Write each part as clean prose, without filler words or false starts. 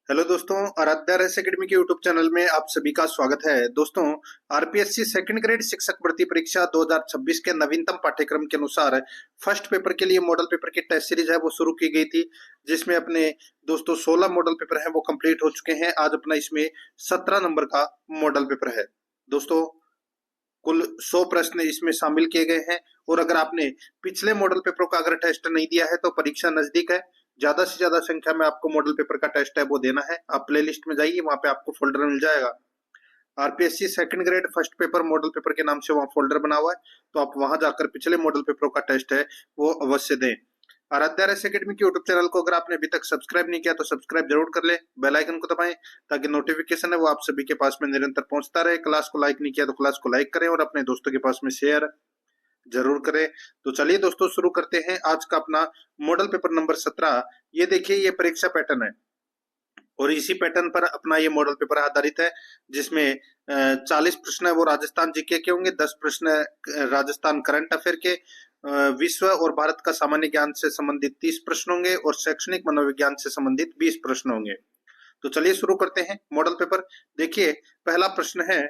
Hello दोस्तों, Aaradhya race academy के YouTube channel में आप सभी का स्वागत है। दोस्तों, आरपीएससी सेकंड ग्रेड शिक्षक भर्ती परीक्षा 2026 के नवीनतम पाठ्यक्रम के अनुसार फर्स्ट पेपर के लिए मॉडल पेपर की टेस्ट सीरीज है वो शुरू की गई थी, जिसमें अपने दोस्तों 16 मॉडल पेपर हैं वो कंप्लीट हो चुके हैं। आज अपना इसमें 17 नंबर का मॉडल पेपर है। दोस्तों, कुल 100 प्रश्न इसमें शामिल किए गए हैं और अगर आपने पिछले मॉडल पेपरों का अगर टेस्ट नहीं दिया है तो परीक्षा नजदीक है। ज्यादा से ज्यादा संख्या में आपको मॉडल पेपर का टेस्ट है वो देना है। आप प्लेलिस्ट में जाइए, वहां पे आपको फोल्डर मिल जाएगा। RPSC second grade first paper model paper के नाम से वहां फोल्डर बना हुआ है, तो आप वहां जाकर पिछले मॉडल पेपरों का टेस्ट है वो अवश्य दें। आराध्या रेस एकेडमी के यूट्यूब चैनल को अगर आपने अभी तक सब्सक्राइब नहीं किया तो सब्सक्राइब जरूर कर ले, बेल आइकन को दबाएं ताकि नोटिफिकेशन है वो आप सभी के पास में निरंतर पहुंचता रहे। क्लास को लाइक नहीं किया तो क्लास को लाइक करें और अपने दोस्तों के पास में शेयर जरूर करें। तो चलिए दोस्तों, शुरू करते हैं आज का अपना मॉडल पेपर नंबर 17। ये देखिए, ये परीक्षा पैटर्न है और इसी पैटर्न पर अपना ये मॉडल पेपर आधारित है, जिसमें 40 प्रश्न है वो राजस्थान जीके के होंगे, 10 प्रश्न राजस्थान करंट अफेयर के, विश्व और भारत का सामान्य ज्ञान से संबंधित 30 प्रश्न होंगे और शैक्षणिक मनोविज्ञान से संबंधित 20 प्रश्न होंगे। तो चलिए शुरू करते हैं मॉडल पेपर। देखिए, पहला प्रश्न है,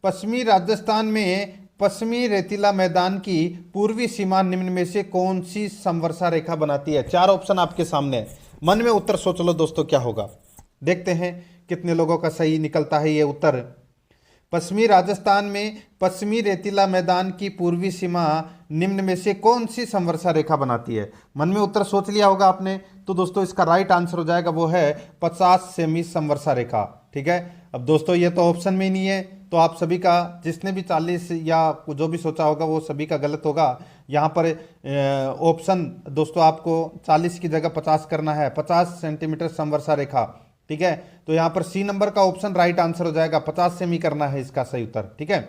पश्चिमी राजस्थान में पश्चिमी रेतीला मैदान की पूर्वी सीमा निम्न में से कौन सी समवर्षा रेखा बनाती है? चार ऑप्शन आपके सामने है। मन में उत्तर सोच लो दोस्तों, क्या होगा। देखते हैं कितने लोगों का सही निकलता है ये उत्तर। पश्चिमी राजस्थान में पश्चिमी रेतीला मैदान की पूर्वी सीमा निम्न में से कौन सी समवर्षा रेखा बनाती है? मन में उत्तर सोच लिया होगा आपने। तो दोस्तों, इसका राइट आंसर हो जाएगा वो है 50 सेमी समवर्षा रेखा। ठीक है। अब दोस्तों, ये तो ऑप्शन में ही नहीं है, तो आप सभी का जिसने भी 40 या जो भी सोचा होगा वो सभी का गलत होगा। यहाँ पर ऑप्शन दोस्तों आपको 40 की जगह 50 करना है, 50 सेंटीमीटर समवर्षा रेखा। ठीक है। तो यहाँ पर सी नंबर का ऑप्शन राइट आंसर हो जाएगा, 50 सेमी करना है इसका सही उत्तर। ठीक है।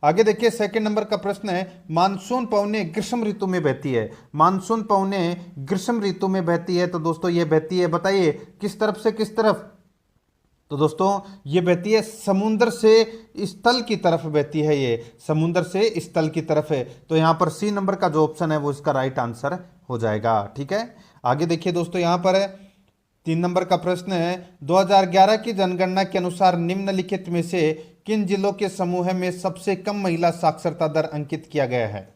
आगे देखिए, सेकंड नंबर का प्रश्न है, मानसून पवनें ग्रीष्म ऋतु में बहती है। मानसून पवनें ग्रीष्म ऋतु में बहती है, तो दोस्तों ये बहती है, बताइए किस तरफ से किस तरफ? तो दोस्तों, ये बहती है समुद्र से स्थल की तरफ बहती है, ये समुद्र से स्थल की तरफ है। तो यहाँ पर सी नंबर का जो ऑप्शन है वो इसका राइट आंसर हो जाएगा। ठीक है। आगे देखिए दोस्तों, यहाँ पर 3 नंबर का प्रश्न है, 2011 की जनगणना के अनुसार निम्नलिखित में से किन जिलों के समूह में सबसे कम महिला साक्षरता दर अंकित किया गया है?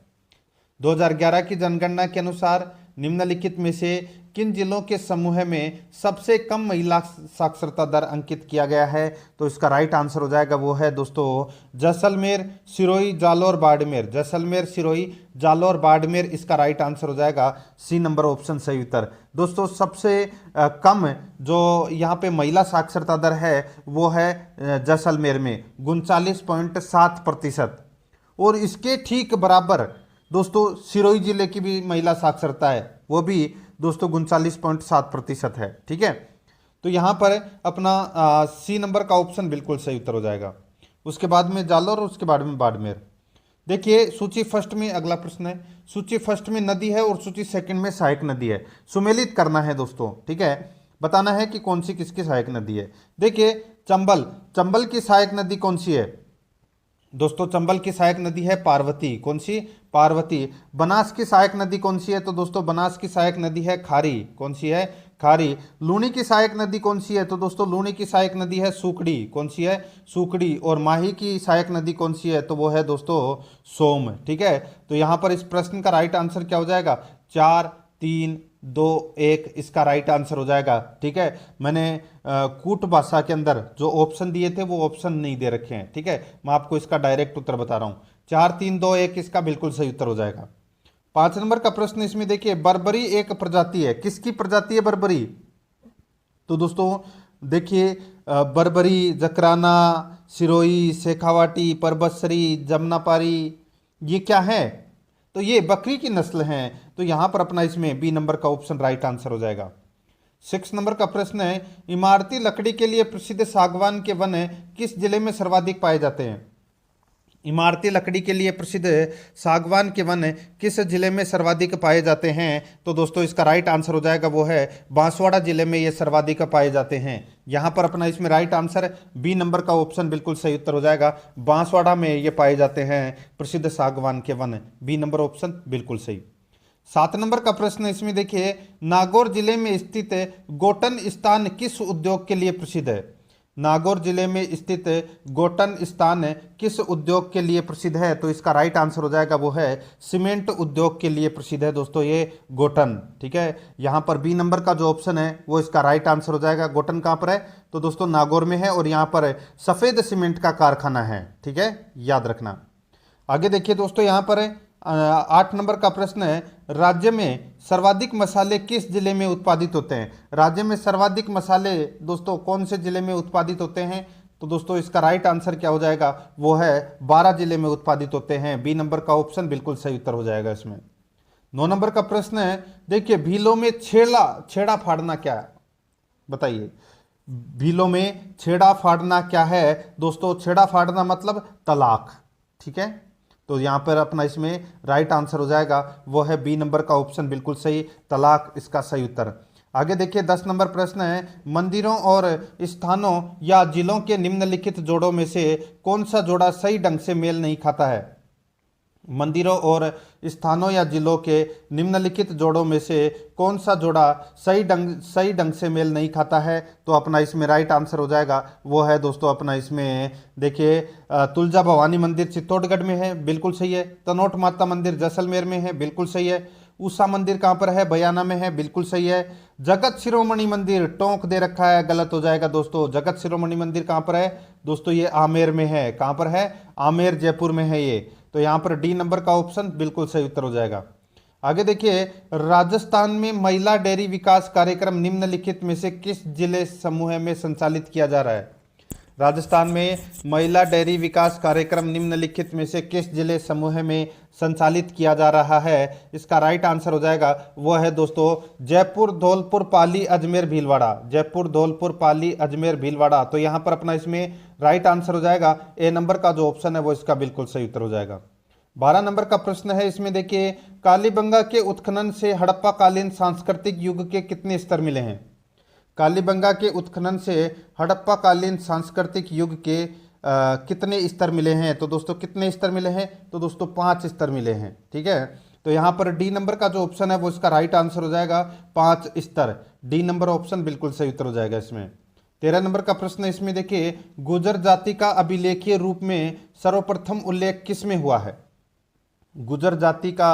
2011 की जनगणना के अनुसार निम्नलिखित में से किन जिलों के समूह में सबसे कम महिला साक्षरता दर अंकित किया गया है? तो इसका राइट आंसर हो जाएगा वो है दोस्तों जैसलमेर, सिरोही, जालौर, बाड़मेर। जैसलमेर, सिरोही, जालौर, बाड़मेर, इसका राइट आंसर हो जाएगा सी नंबर ऑप्शन सही उत्तर। दोस्तों, सबसे कम जो यहाँ पे महिला साक्षरता दर है वो है जैसलमेर में 39.7%। और इसके ठीक बराबर दोस्तों सिरोही जिले की भी महिला साक्षरता है, वो भी दोस्तों 39.7% है। ठीक है। तो यहाँ पर अपना सी नंबर का ऑप्शन बिल्कुल सही उत्तर हो जाएगा। उसके बाद में जालौर और उसके बाद में बाड़मेर। देखिए, सूची फर्स्ट में अगला प्रश्न है, सूची फर्स्ट में नदी है और सूची सेकंड में सहायक नदी है। सुमेलित करना है दोस्तों। ठीक है। बताना है कि कौन सी किसकी सहायक नदी है। देखिए, चंबल, चंबल की सहायक नदी कौन सी है? दोस्तों, चंबल की सहायक नदी है पार्वती। कौन सी? पार्वती। बनास की सहायक नदी कौन सी है? तो दोस्तों बनास की सहायक नदी है खारी। कौन सी है? खारी। लूनी की सहायक नदी कौन सी है? तो दोस्तों लूनी की सहायक नदी है सूकड़ी। कौन सी है? सूकड़ी। और माही की सहायक नदी कौन सी है? तो वो है दोस्तों सोम। ठीक है। तो यहाँ पर इस प्रश्न का राइट आंसर क्या हो जाएगा? 4, 3, 2, 1, इसका राइट आंसर हो जाएगा। ठीक है। मैंने कूट भाषा के अंदर जो ऑप्शन दिए थे वो ऑप्शन नहीं दे रखे हैं। ठीक है। मैं आपको इसका डायरेक्ट उत्तर बता रहा हूँ। 4, 3, 2, 1, इसका बिल्कुल सही उत्तर हो जाएगा। 5 नंबर का प्रश्न इसमें देखिए, बर्बरी एक प्रजाति है। किसकी प्रजाति है बर्बरी? तो दोस्तों देखिए, बर्बरी, जकराना, सिरोही, शेखावाटी, परबतसरी, जमनापारी, ये क्या है? तो ये बकरी की नस्ल हैं। तो यहां पर अपना इसमें बी नंबर का ऑप्शन राइट आंसर हो जाएगा। 6 नंबर का प्रश्न है, इमारती लकड़ी के लिए प्रसिद्ध सागवान के वन किस जिले में सर्वाधिक पाए जाते हैं? इमारती लकड़ी के लिए प्रसिद्ध सागवान के वन किस जिले में सर्वाधिक पाए जाते हैं? तो दोस्तों इसका राइट आंसर हो जाएगा वो है बांसवाड़ा जिले में ये सर्वाधिक पाए जाते हैं। यहाँ पर अपना इसमें राइट आंसर बी नंबर का ऑप्शन बिल्कुल सही उत्तर हो जाएगा। बांसवाड़ा में ये पाए जाते हैं प्रसिद्ध सागवान के वन, बी नंबर ऑप्शन बिल्कुल सही। 7 नंबर का प्रश्न इसमें देखिए, नागौर जिले में स्थित गोटन स्थान किस उद्योग के लिए प्रसिद्ध है? नागौर जिले में स्थित गोटन स्थान किस उद्योग के लिए प्रसिद्ध है? तो इसका राइट आंसर हो जाएगा वो है सीमेंट उद्योग के लिए प्रसिद्ध है दोस्तों ये गोटन। ठीक है, यहाँ पर बी नंबर का जो ऑप्शन है वो इसका राइट आंसर हो जाएगा। गोटन कहाँ पर है? तो दोस्तों नागौर में है और यहाँ पर सफेद सीमेंट का कारखाना है। ठीक है, याद रखना। आगे देखिए दोस्तों, यहाँ पर 8 नंबर का प्रश्न है, राज्य में सर्वाधिक मसाले किस जिले में उत्पादित होते हैं? राज्य में सर्वाधिक मसाले दोस्तों कौन से जिले में उत्पादित होते हैं? तो दोस्तों इसका राइट आंसर क्या हो जाएगा? वो है 12 जिले में उत्पादित होते हैं। बी नंबर का ऑप्शन बिल्कुल सही उत्तर हो जाएगा इसमें। 9 नंबर का प्रश्न है, देखिए भीलों में छेड़ा फाड़ना क्या है? बताइए, भीलों में छेड़ा फाड़ना क्या है? दोस्तों छेड़ा फाड़ना मतलब तलाक। ठीक है, तो यहाँ पर अपना इसमें राइट आंसर हो जाएगा वो है बी नंबर का ऑप्शन बिल्कुल सही, तलाक इसका सही उत्तर। आगे देखिए 10 नंबर प्रश्न है, मंदिरों और स्थानों या जिलों के निम्नलिखित जोड़ों में से कौन सा जोड़ा सही ढंग से मेल नहीं खाता है? मंदिरों और स्थानों या जिलों के निम्नलिखित जोड़ों में से कौन सा जोड़ा सही ढंग से मेल नहीं खाता है? तो अपना इसमें राइट आंसर हो जाएगा वो है दोस्तों अपना इसमें देखिए तुलजा भवानी मंदिर चित्तौड़गढ़ में है, बिल्कुल सही है। तनोट माता मंदिर जैसलमेर में है, बिल्कुल सही है। उषा मंदिर कहाँ पर है? बयाना में है, बिल्कुल सही है। जगत शिरोमणि मंदिर टोंक दे रखा है, गलत हो जाएगा दोस्तों। जगत शिरोमणि मंदिर कहाँ पर है? दोस्तों ये आमेर में है। कहाँ पर है? आमेर जयपुर में है ये। तो यहाँ पर डी नंबर का ऑप्शन बिल्कुल सही उत्तर हो जाएगा। आगे देखिए, राजस्थान में महिला डेयरी विकास कार्यक्रम निम्नलिखित में से किस जिले समूह में संचालित किया जा रहा है? राजस्थान में महिला डेयरी विकास कार्यक्रम निम्नलिखित में से किस जिले समूह में संचालित किया जा रहा है? इसका राइट आंसर हो जाएगा वो है दोस्तों जयपुर, धौलपुर, पाली, अजमेर, भीलवाड़ा। जयपुर, धौलपुर, पाली, अजमेर, भीलवाड़ा। तो यहाँ पर अपना इसमें राइट आंसर हो जाएगा ए नंबर का जो ऑप्शन है वो इसका बिल्कुल सही उत्तर हो जाएगा। 12 नंबर का प्रश्न है, इसमें देखिए कालीबंगा के उत्खनन से हड़प्पा कालीन सांस्कृतिक युग के कितने स्तर मिले हैं? कालीबंगा के उत्खनन से हड़प्पा कालीन सांस्कृतिक युग के कितने स्तर मिले हैं? तो दोस्तों कितने स्तर मिले हैं? तो दोस्तों 5 स्तर मिले हैं। ठीक है, तो यहाँ पर डी नंबर का जो ऑप्शन है वो इसका राइट आंसर हो जाएगा 5 स्तर। डी नंबर ऑप्शन बिल्कुल सही उत्तर हो जाएगा इसमें। 13 नंबर का प्रश्न है, इसमें देखिए गुर्जर जाति का अभिलेखीय रूप में सर्वप्रथम उल्लेख किस में हुआ है? गुर्जर जाति का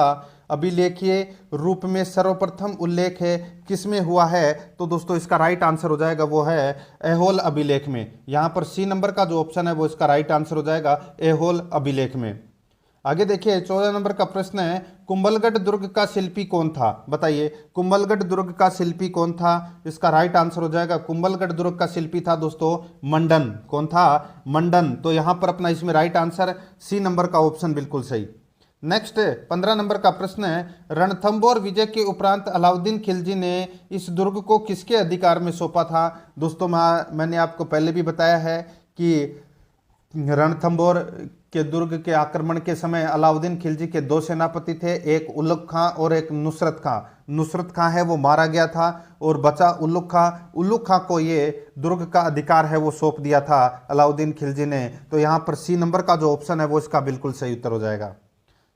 अभिलेखीय रूप में सर्वप्रथम उल्लेख है किस में हुआ है? तो दोस्तों इसका राइट आंसर हो जाएगा वो है ऐहोल अभिलेख में। यहाँ पर सी नंबर का जो ऑप्शन है वो इसका राइट आंसर हो जाएगा ऐहोल अभिलेख में। आगे देखिए 14 नंबर का प्रश्न है, कुंभलगढ़ दुर्ग का शिल्पी कौन था? बताइए, कुंभलगढ़ दुर्ग का शिल्पी कौन था? इसका राइट आंसर हो जाएगा कुंभलगढ़ दुर्ग का शिल्पी था दोस्तों मंडन। कौन था? मंडन। तो यहाँ पर अपना इसमें राइट आंसर सी नंबर का ऑप्शन बिल्कुल सही। नेक्स्ट 15 नंबर का प्रश्न है, रणथंभौर विजय के उपरांत अलाउद्दीन खिलजी ने इस दुर्ग को किसके अधिकार में सौंपा था? दोस्तों मैंने आपको पहले भी बताया है कि रणथंभौर के दुर्ग के आक्रमण के समय अलाउद्दीन खिलजी के 2 सेनापति थे, एक उल्लुग खां और एक नुसरत खां। नुसरत खां है वो मारा गया था और बचा उल्लुग खां। उल्लुग खां को ये दुर्ग का अधिकार है वो सौंप दिया था अलाउद्दीन खिलजी ने। तो यहाँ पर सी नंबर का जो ऑप्शन है वो इसका बिल्कुल सही उत्तर हो जाएगा।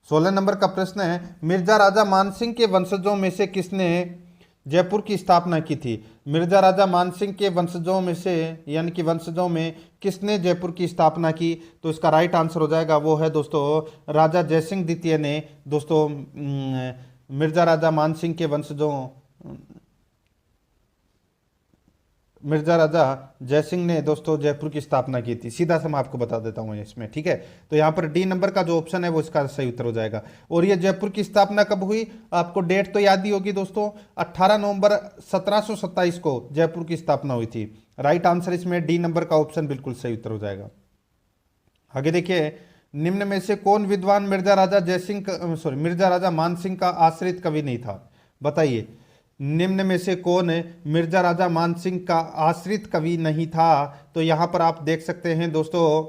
16 नंबर का प्रश्न है, मिर्जा राजा मानसिंह के वंशजों में से किसने जयपुर की स्थापना की थी? मिर्जा राजा मानसिंह के वंशजों में से यानी कि वंशजों में किसने जयपुर की स्थापना की? तो इसका राइट आंसर हो जाएगा वो है दोस्तों राजा जयसिंह द्वितीय ने। दोस्तों मिर्जा राजा मानसिंह के वंशजों मिर्जा राजा जयसिंह ने दोस्तों जयपुर की स्थापना की थी। सीधा सा मैं आपको बता देता हूँ इसमें। ठीक है, तो यहाँ पर डी नंबर का जो ऑप्शन है वो इसका सही उत्तर हो जाएगा। और ये जयपुर की स्थापना कब हुई? आपको डेट तो याद ही होगी दोस्तों, 18 नवंबर 1727 को जयपुर की स्थापना हुई थी। राइट आंसर इसमें डी नंबर का ऑप्शन बिल्कुल सही उत्तर हो जाएगा। आगे देखिए, निम्न में से कौन विद्वान मिर्जा राजा मानसिंह का आश्रित कवि नहीं था? बताइए, निम्न में से कौन मिर्जा राजा मानसिंह का आश्रित कवि नहीं था? तो यहां पर आप देख सकते हैं दोस्तों,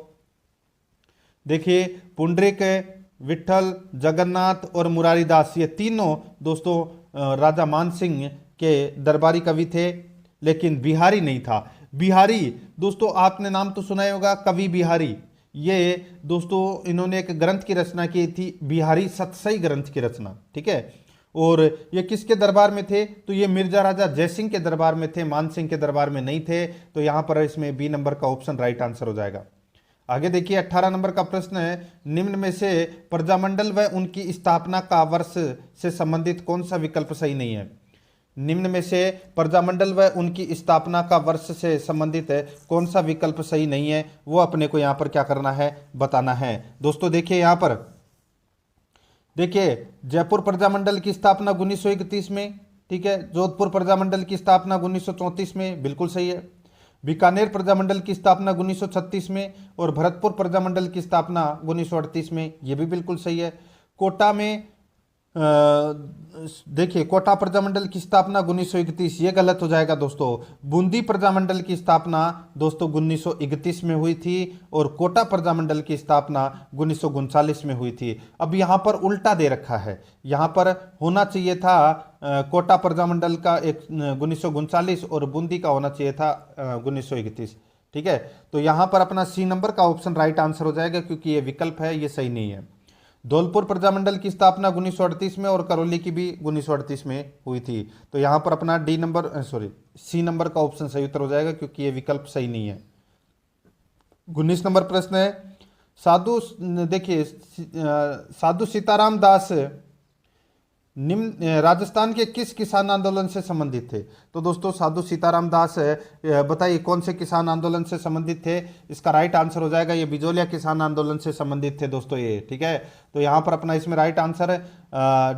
देखिए पुंडरीक, विठल, जगन्नाथ और मुरारीदास, ये तीनों दोस्तों राजा मानसिंह के दरबारी कवि थे, लेकिन बिहारी नहीं था। बिहारी दोस्तों आपने नाम तो सुना ही होगा, कवि बिहारी। ये दोस्तों इन्होंने एक ग्रंथ की रचना की थी, बिहारी सतसई ग्रंथ की रचना। ठीक है, और ये किसके दरबार में थे? तो ये मिर्जा राजा जयसिंह के दरबार में थे, मान सिंह के दरबार में नहीं थे। तो यहां पर इसमें बी नंबर का ऑप्शन राइट आंसर हो जाएगा। आगे देखिए 18 नंबर का प्रश्न है, निम्न में से प्रजामंडल व उनकी स्थापना का वर्ष से संबंधित कौन सा विकल्प सही नहीं है? निम्न में से प्रजामंडल व उनकी स्थापना का वर्ष से संबंधित कौन सा विकल्प सही नहीं है, वो अपने को यहाँ पर क्या करना है, बताना है। दोस्तों देखिए यहाँ पर देखिए जयपुर प्रजामंडल की स्थापना 1931 में, ठीक है। जोधपुर प्रजामंडल की स्थापना 1934 में, बिल्कुल सही है। बीकानेर प्रजामंडल की स्थापना 1936 में और भरतपुर प्रजामंडल की स्थापना 1938 में, ये भी बिल्कुल सही है। कोटा में देखिए कोटा प्रजामंडल की स्थापना 1931, ये गलत हो जाएगा दोस्तों। बूंदी प्रजामंडल की स्थापना दोस्तों 1931 में हुई थी और कोटा प्रजामंडल की स्थापना 1939 में हुई थी। अब यहाँ पर उल्टा दे रखा है, यहाँ पर होना चाहिए था कोटा प्रजामंडल का 1939 और बूंदी का होना चाहिए था 1931, ठीक है। तो यहाँ पर अपना सी नंबर का ऑप्शन राइट आंसर हो जाएगा, क्योंकि ये विकल्प है, ये सही नहीं है। धौलपुर प्रजामंडल की स्थापना 1938 में और करौली की भी 1938 में हुई थी। तो यहाँ पर अपना सी नंबर का ऑप्शन सही उत्तर हो जाएगा, क्योंकि ये विकल्प सही नहीं है। 19 नंबर प्रश्न है, देखिए साधु सीताराम दास निम्न राजस्थान के किस किसान आंदोलन से संबंधित थे? तो दोस्तों साधु सीताराम दास बताइए कौन से किसान आंदोलन से संबंधित थे? इसका राइट आंसर हो जाएगा ये बिजोलिया किसान आंदोलन से संबंधित थे दोस्तों ये, ठीक है। तो यहाँ पर अपना इसमें राइट आंसर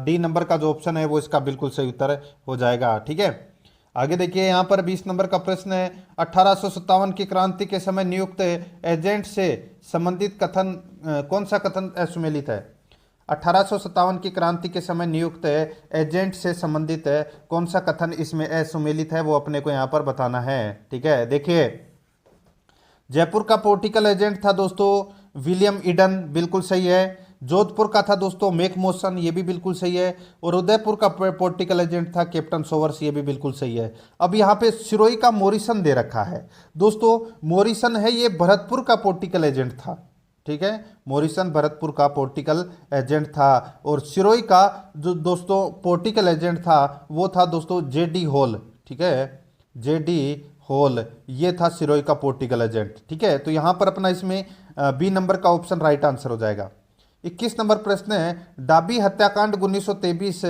डी नंबर का जो ऑप्शन है वो इसका बिल्कुल सही उत्तर हो जाएगा, ठीक है। आगे देखिए यहाँ पर 20 नंबर का प्रश्न है, 1857 की क्रांति के समय नियुक्त एजेंट से संबंधित कथन कौन सा कथन असुमेलित है? 1857 की क्रांति के समय नियुक्त एजेंट से संबंधित कौन सा कथन इसमें असुमेलित है, वो अपने को यहाँ पर बताना है, ठीक है। देखिए जयपुर का पॉलिटिकल एजेंट था दोस्तों विलियम ईडन, बिल्कुल सही है। जोधपुर का था दोस्तों मैकमोसन, ये भी बिल्कुल सही है। और उदयपुर का पॉलिटिकल एजेंट था कैप्टन सोवर्स, ये भी बिल्कुल सही है। अब यहाँ पे सिरोही का मॉरिसन दे रखा है दोस्तों, मॉरिसन है ये भरतपुर का पॉलिटिकल एजेंट था, ठीक है। मॉरिसन भरतपुर का पॉलिटिकल एजेंट था और सिरोही का जो दोस्तों पॉलिटिकल एजेंट था वो था दोस्तों जेडी हॉल, ठीक है। जेडी हॉल ये था सिरोही का पॉलिटिकल एजेंट, ठीक है। तो यहाँ पर अपना इसमें बी नंबर का ऑप्शन राइट आंसर हो जाएगा। 21 नंबर प्रश्न है, डाबी हत्याकांड 1923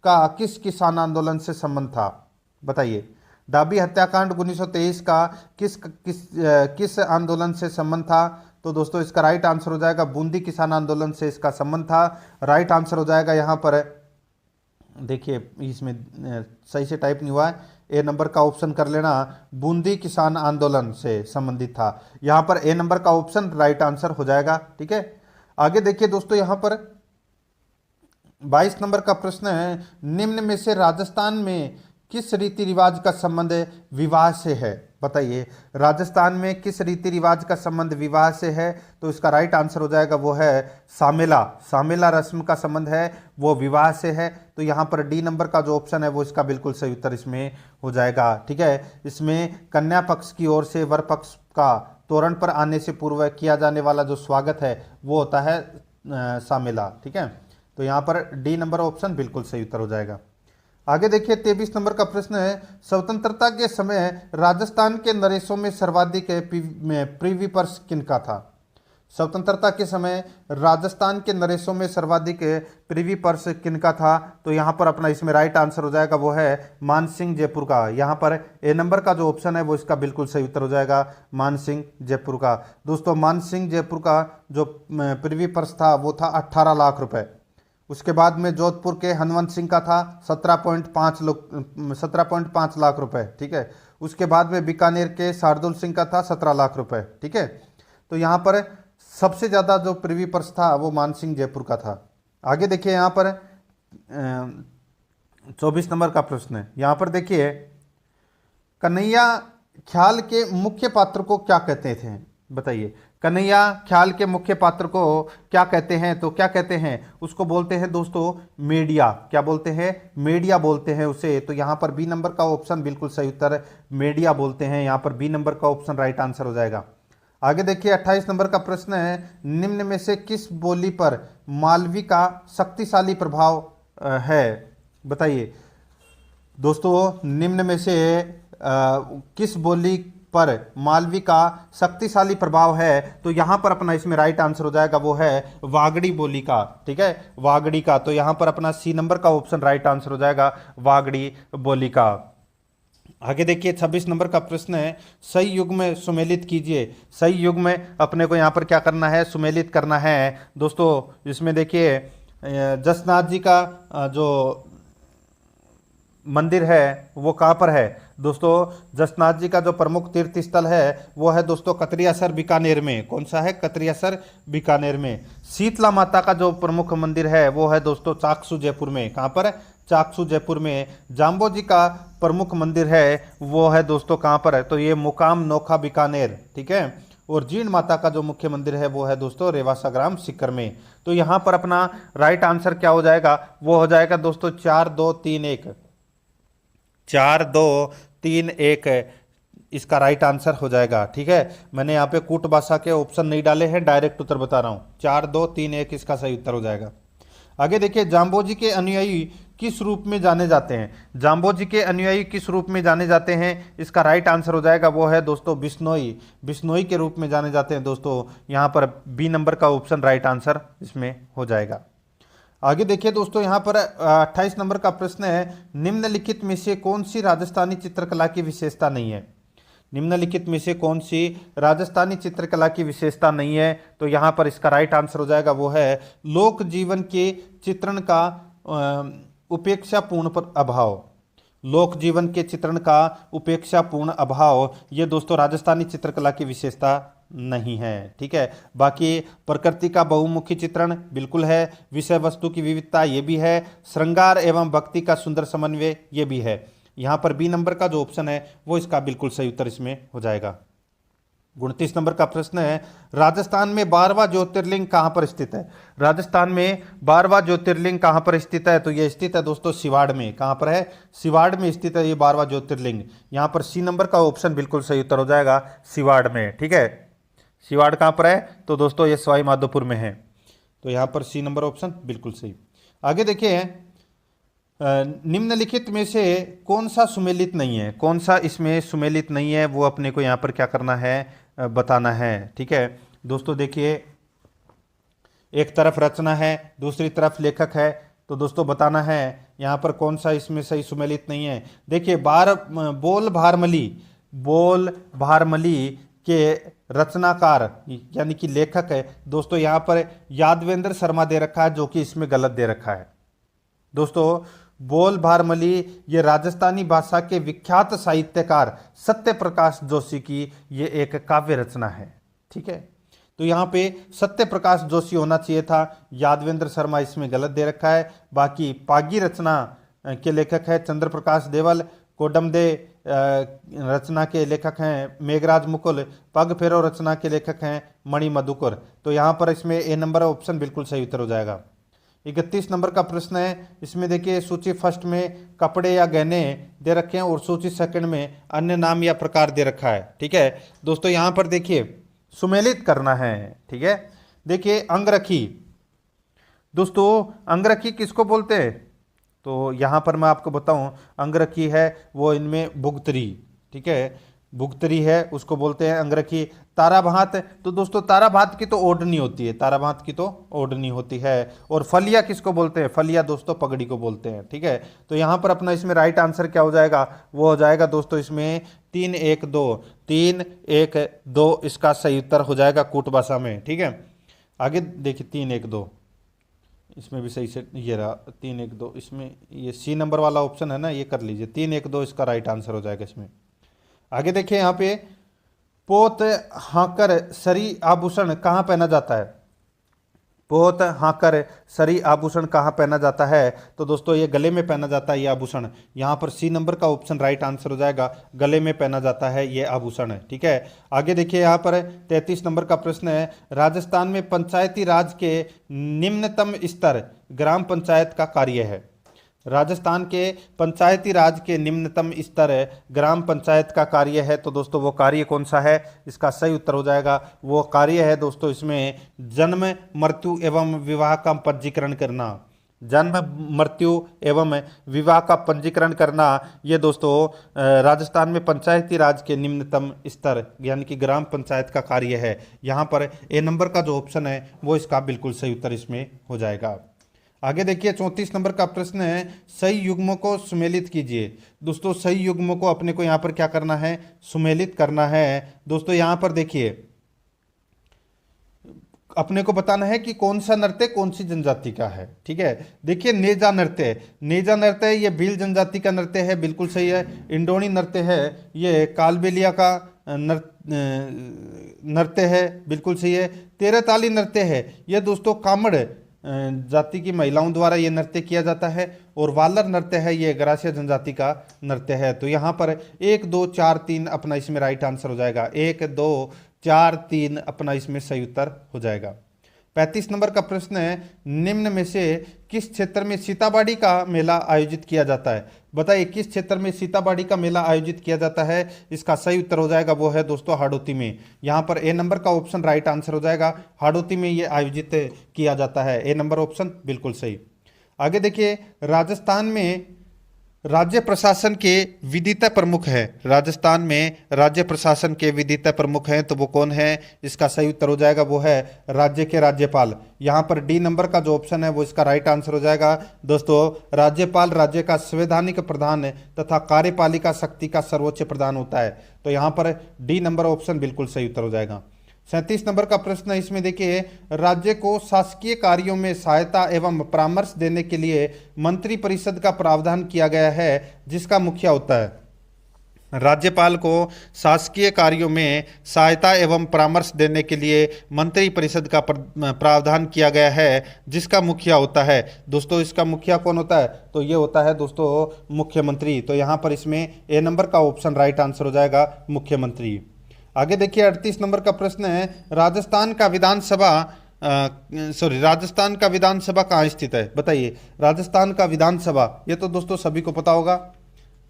का किस किसान आंदोलन से संबंध था? बताइए डाबी हत्याकांड 1923 का किस आंदोलन से संबंध था? तो दोस्तों इसका राइट आंसर हो जाएगा बूंदी किसान आंदोलन से इसका संबंध था। राइट आंसर हो जाएगा यहाँ पर, देखिए इसमें सही से टाइप नहीं हुआ है, ए नंबर का ऑप्शन कर लेना, बूंदी किसान आंदोलन से संबंधित था। यहाँ पर ए नंबर का ऑप्शन राइट आंसर हो जाएगा, ठीक है। आगे देखिए दोस्तों यहाँ पर 22 नंबर का प्रश्न है, निम्न में से राजस्थान में किस रीति रिवाज का संबंध विवाह से है? बताइए राजस्थान में किस रीति रिवाज का संबंध विवाह से है? तो इसका राइट आंसर हो जाएगा वो है सामेला। सामेला रस्म का संबंध है वो विवाह से है। तो यहाँ पर डी नंबर का जो ऑप्शन है वो इसका बिल्कुल सही उत्तर इसमें हो जाएगा, ठीक है। इसमें कन्या पक्ष की ओर से वर पक्ष का तोरण पर आने से पूर्व किया जाने वाला जो स्वागत है वो होता है सामेला, ठीक है। तो यहाँ पर डी नंबर ऑप्शन बिल्कुल सही उत्तर हो जाएगा। आगे देखिए 23 नंबर का प्रश्न है, स्वतंत्रता के समय राजस्थान के नरेशों में सर्वाधिक प्रीवी पर्स किनका था? स्वतंत्रता के समय राजस्थान के नरेशों में सर्वाधिक प्रीवी पर्स किनका था? तो यहाँ पर अपना इसमें राइट आंसर हो जाएगा वो है मानसिंह जयपुर का। यहाँ पर ए नंबर का जो ऑप्शन है वो इसका बिल्कुल सही उत्तर हो जाएगा मानसिंह जयपुर का। दोस्तों मानसिंह जयपुर का जो प्रीवी पर्स था वो था 18 लाख रुपए। उसके बाद में जोधपुर के हनुवंत सिंह का था 17.5 लाख रुपए, ठीक है। उसके बाद में बीकानेर के शार्दुल सिंह का था 17 लाख रुपए, ठीक है। तो यहाँ पर सबसे ज़्यादा जो प्रीवी पर्स था वो मानसिंह जयपुर का था। आगे देखिए यहाँ पर 24 नंबर का प्रश्न है, यहाँ पर देखिए कन्हैया ख्याल के मुख्य पात्र को क्या कहते थे? बताइए कन्हैया ख्याल के मुख्य पात्र को क्या कहते हैं? तो क्या कहते हैं उसको? बोलते हैं दोस्तों मीडिया। क्या बोलते हैं? मीडिया बोलते हैं उसे। तो यहाँ पर बी नंबर का ऑप्शन बिल्कुल सही उत्तर मीडिया बोलते हैं। यहाँ पर बी नंबर का ऑप्शन राइट आंसर हो जाएगा। आगे देखिए 28 नंबर का प्रश्न है, निम्न में से किस बोली पर मालवी का शक्तिशाली प्रभाव है? बताइए दोस्तों, निम्न में से किस बोली पर मालवी का शक्तिशाली प्रभाव है? तो यहां पर अपना इसमें राइट आंसर हो जाएगा, वो है वागड़ी बोली का। ठीक है, वागड़ी का। तो यहां पर अपना सी नंबर का ऑप्शन राइट आंसर हो जाएगा, वागड़ी बोली का। आगे देखिए 26 नंबर का प्रश्न है, सही युग में सुमेलित कीजिए। सही युग में अपने को यहाँ पर क्या करना है? सुमेलित करना है दोस्तों। इसमें देखिए जसनाथ जी का जो मंदिर है वो कहाँ पर है? दोस्तों जसनाथ जी का जो प्रमुख तीर्थ स्थल है वो है दोस्तों कतरियासर बीकानेर में। कौन सा है? कतरियासर बीकानेर में। शीतला माता का जो प्रमुख मंदिर है वो है दोस्तों चाकसू जयपुर में। कहाँ पर? चाकसू जयपुर में। जाम्बो जी का प्रमुख मंदिर है वो है दोस्तों कहाँ पर है? तो ये मुकाम नोखा बीकानेर। ठीक है। और जीण माता का जो मुख्य मंदिर है वो है दोस्तों रेवासा ग्राम सीकर में। तो यहाँ पर अपना राइट आंसर क्या हो जाएगा? वो हो जाएगा दोस्तों 4 2 3 1। 4 2 3 1 इसका राइट आंसर हो जाएगा। ठीक है, मैंने यहाँ पे कूट भाषा के ऑप्शन नहीं डाले हैं, डायरेक्ट उत्तर बता रहा हूँ। 4 2 3 1 इसका सही उत्तर हो जाएगा। आगे देखिए जाम्बोजी के अनुयायी किस रूप में जाने जाते हैं? जाम्बोजी के अनुयायी किस रूप में जाने जाते हैं? इसका राइट आंसर हो जाएगा, वो है दोस्तों बिश्नोई। बिश्नोई के रूप में जाने जाते हैं दोस्तों। यहाँ पर बी नंबर का ऑप्शन राइट आंसर इसमें हो जाएगा। आगे देखिए दोस्तों, यहाँ पर 28 नंबर का प्रश्न है, निम्नलिखित में से कौन सी राजस्थानी चित्रकला की विशेषता नहीं है? निम्नलिखित में से कौन सी राजस्थानी चित्रकला की विशेषता नहीं है? तो यहाँ पर इसका राइट आंसर हो जाएगा, वो है लोक जीवन के चित्रण का उपेक्षापूर्ण पर अभाव। लोक जीवन के चित्रण का उपेक्षापूर्ण अभाव ये दोस्तों राजस्थानी चित्रकला की विशेषता नहीं है। ठीक है, बाकी प्रकृति का बहुमुखी चित्रण बिल्कुल है, विषय वस्तु की विविधता ये भी है, श्रृंगार एवं भक्ति का सुंदर समन्वय ये भी है। यहाँ पर बी नंबर का जो ऑप्शन है वो इसका बिल्कुल सही उत्तर इसमें हो जाएगा। 29 नंबर का प्रश्न है, राजस्थान में 12वां ज्योतिर्लिंग कहाँ पर स्थित है? राजस्थान में 12वां ज्योतिर्लिंग कहाँ पर स्थित है? तो ये स्थित है दोस्तों सिवाड़ में। कहाँ पर है? सिवाड़ में स्थित है ये 12वां ज्योतिर्लिंग। यहाँ पर सी नंबर का ऑप्शन बिल्कुल सही उत्तर हो जाएगा, सिवाड़ में। ठीक है, सिवाड़ कहाँ पर है? तो दोस्तों ये सवाई माधोपुर में है। तो यहाँ पर सी नंबर ऑप्शन बिल्कुल सही। आगे देखिए निम्नलिखित में से कौन सा सुमेलित नहीं है? कौन सा इसमें सुमेलित नहीं है वो अपने को यहाँ पर क्या करना है? बताना है। ठीक है दोस्तों, देखिए एक तरफ रचना है, दूसरी तरफ लेखक है, तो दोस्तों बताना है यहाँ पर कौन सा इसमें सही सुमेलित नहीं है। देखिए बोल भारमली के रचनाकार यानी कि लेखक है दोस्तों, यहाँ पर यादवेंद्र शर्मा दे रखा है, जो कि इसमें गलत दे रखा है। दोस्तों बोल भारमली ये राजस्थानी भाषा के विख्यात साहित्यकार सत्य प्रकाश जोशी की ये एक काव्य रचना है। ठीक है, तो यहाँ पे सत्य प्रकाश जोशी होना चाहिए था, यादवेंद्र शर्मा इसमें गलत दे रखा है। बाकी पागी रचना के लेखक है चंद्र प्रकाश देवल, कोडमदे रचना के लेखक हैं मेघराज मुकुल, पग फेरो रचना के लेखक हैं मणि मधुकर। तो यहाँ पर इसमें ए नंबर ऑप्शन बिल्कुल सही उत्तर हो जाएगा। 31 नंबर का प्रश्न है, इसमें देखिए सूची फर्स्ट में कपड़े या गहने दे रखे हैं और सूची सेकंड में अन्य नाम या प्रकार दे रखा है। ठीक है दोस्तों, यहाँ पर देखिए सुमेलित करना है। ठीक है, देखिए अंगरखी। दोस्तों अंगरखी किसको बोलते हैं? तो यहाँ पर मैं आपको बताऊं, अंगरखी है वो इनमें भुगतरी। ठीक है, भुगतरी है उसको बोलते हैं अंगरखी। ताराभात, तो दोस्तों ताराभात की तो ओढ़नी होती है, ताराभात की तो ओढ़नी होती है। और फलिया किसको बोलते हैं? फलिया दोस्तों पगड़ी को बोलते हैं। ठीक है, तो यहाँ पर अपना इसमें राइट आंसर क्या हो जाएगा? वो हो जाएगा दोस्तों इसमें 3 1 2 इसका सही उत्तर हो जाएगा कूट भाषा में। ठीक है, आगे देखिए 3 1 2 इसमें भी सही से ये रहा 3 1 2, इसमें ये सी नंबर वाला ऑप्शन है ना, ये कर लीजिए। 3 1 2 इसका राइट आंसर हो जाएगा इसमें। आगे देखिए यहाँ पे पोत हाकर सरी आभूषण कहाँ पहना जाता है? पोत हाकर सरी आभूषण कहाँ पहना जाता है? तो दोस्तों ये गले में पहना जाता है ये आभूषण। यहाँ पर सी नंबर का ऑप्शन राइट आंसर हो जाएगा, गले में पहना जाता है ये आभूषण। ठीक है, आगे देखिए यहाँ पर 33 नंबर का प्रश्न है, राजस्थान में पंचायती राज के निम्नतम स्तर ग्राम पंचायत का कार्य है। राजस्थान के पंचायती राज के निम्नतम स्तर ग्राम पंचायत का कार्य है। तो दोस्तों वो कार्य कौन सा है? इसका सही उत्तर हो जाएगा, वो कार्य है दोस्तों इसमें जन्म मृत्यु एवं विवाह का पंजीकरण करना। जन्म, मृत्यु एवं विवाह का पंजीकरण करना, ये दोस्तों राजस्थान में पंचायती राज के निम्नतम स्तर यानी कि ग्राम पंचायत का कार्य है। यहाँ पर ए नंबर का जो ऑप्शन है वो इसका बिल्कुल सही उत्तर इसमें हो जाएगा। आगे देखिए 34 नंबर का प्रश्न है, सही युग्मों को सुमेलित कीजिए। दोस्तों सही युग्मों को अपने को यहाँ पर क्या करना है, सुमेलित करना है। दोस्तों यहाँ पर देखिए अपने को बताना है कि कौन सा नृत्य कौन सी जनजाति का है। ठीक है, देखिए नेजा नृत्य, नेजा नृत्य ये भील जनजाति का नृत्य है, बिल्कुल सही है। इंडोनी नृत्य है, ये कालबेलिया का नृत्य है, बिल्कुल सही है। तेरहताली नृत्य है, ये दोस्तों कामड़ जाति की महिलाओं द्वारा ये नृत्य किया जाता है। और वालर नृत्य है, ये गरासिया जनजाति का नृत्य है। तो यहाँ पर 1 2 4 3 अपना इसमें राइट आंसर हो जाएगा। 1 2 4 3 अपना इसमें सही उत्तर हो जाएगा। 35 नंबर का प्रश्न है, निम्न में से किस क्षेत्र में सीताबाड़ी का मेला आयोजित किया जाता है। बताइए किस क्षेत्र में सीताबाड़ी का मेला आयोजित किया जाता है। इसका सही उत्तर हो जाएगा वो है दोस्तों हाड़ौती में। यहाँ पर ए नंबर का ऑप्शन राइट आंसर हो जाएगा। हाड़ौती में ये आयोजित किया जाता है, ए नंबर ऑप्शन बिल्कुल सही। आगे देखिए राजस्थान में राज्य प्रशासन के विधिता प्रमुख है। राजस्थान में राज्य प्रशासन के विधिता प्रमुख हैं, तो वो कौन है। इसका सही उत्तर हो जाएगा वो है राज्य के राज्यपाल। यहाँ पर डी नंबर का जो ऑप्शन है वो इसका राइट आंसर हो जाएगा। दोस्तों राज्यपाल राज्य का संवैधानिक प्रधान तथा कार्यपालिका शक्ति का सर्वोच्च प्रधान होता है। तो यहाँ पर डी नंबर ऑप्शन बिल्कुल सही उत्तर हो जाएगा। 37 नंबर का प्रश्न है, इसमें देखिए राज्य को शासकीय कार्यों में सहायता एवं परामर्श देने के लिए मंत्री परिषद का प्रावधान किया गया है, जिसका मुखिया होता है। राज्यपाल को शासकीय कार्यों में सहायता एवं परामर्श देने के लिए मंत्री परिषद का प्रावधान किया गया है, जिसका मुखिया होता है। दोस्तों इसका मुखिया कौन होता है, तो ये होता है दोस्तों मुख्यमंत्री। तो यहाँ पर इसमें ए नंबर का ऑप्शन राइट आंसर हो जाएगा मुख्यमंत्री। आगे देखिए 38 नंबर का प्रश्न है, राजस्थान का विधानसभा कहाँ स्थित है। बताइए राजस्थान का विधानसभा, ये तो दोस्तों सभी को पता होगा।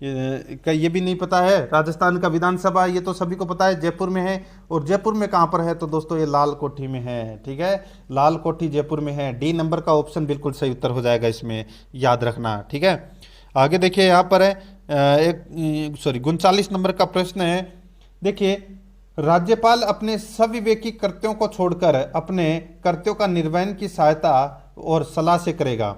ये भी नहीं पता है राजस्थान का विधानसभा, ये तो सभी को पता है जयपुर में है। और जयपुर में कहाँ पर है, तो दोस्तों ये लाल कोठी में है। ठीक है, लाल कोठी जयपुर में है। डी नंबर का ऑप्शन बिल्कुल सही उत्तर हो जाएगा, इसमें याद रखना। ठीक है, आगे देखिए यहाँ पर है 39 नंबर का प्रश्न है। देखिए राज्यपाल अपने सविवेकी कृत्यों को छोड़कर अपने कर्तव्यों का निर्वहन की सहायता और सलाह से करेगा।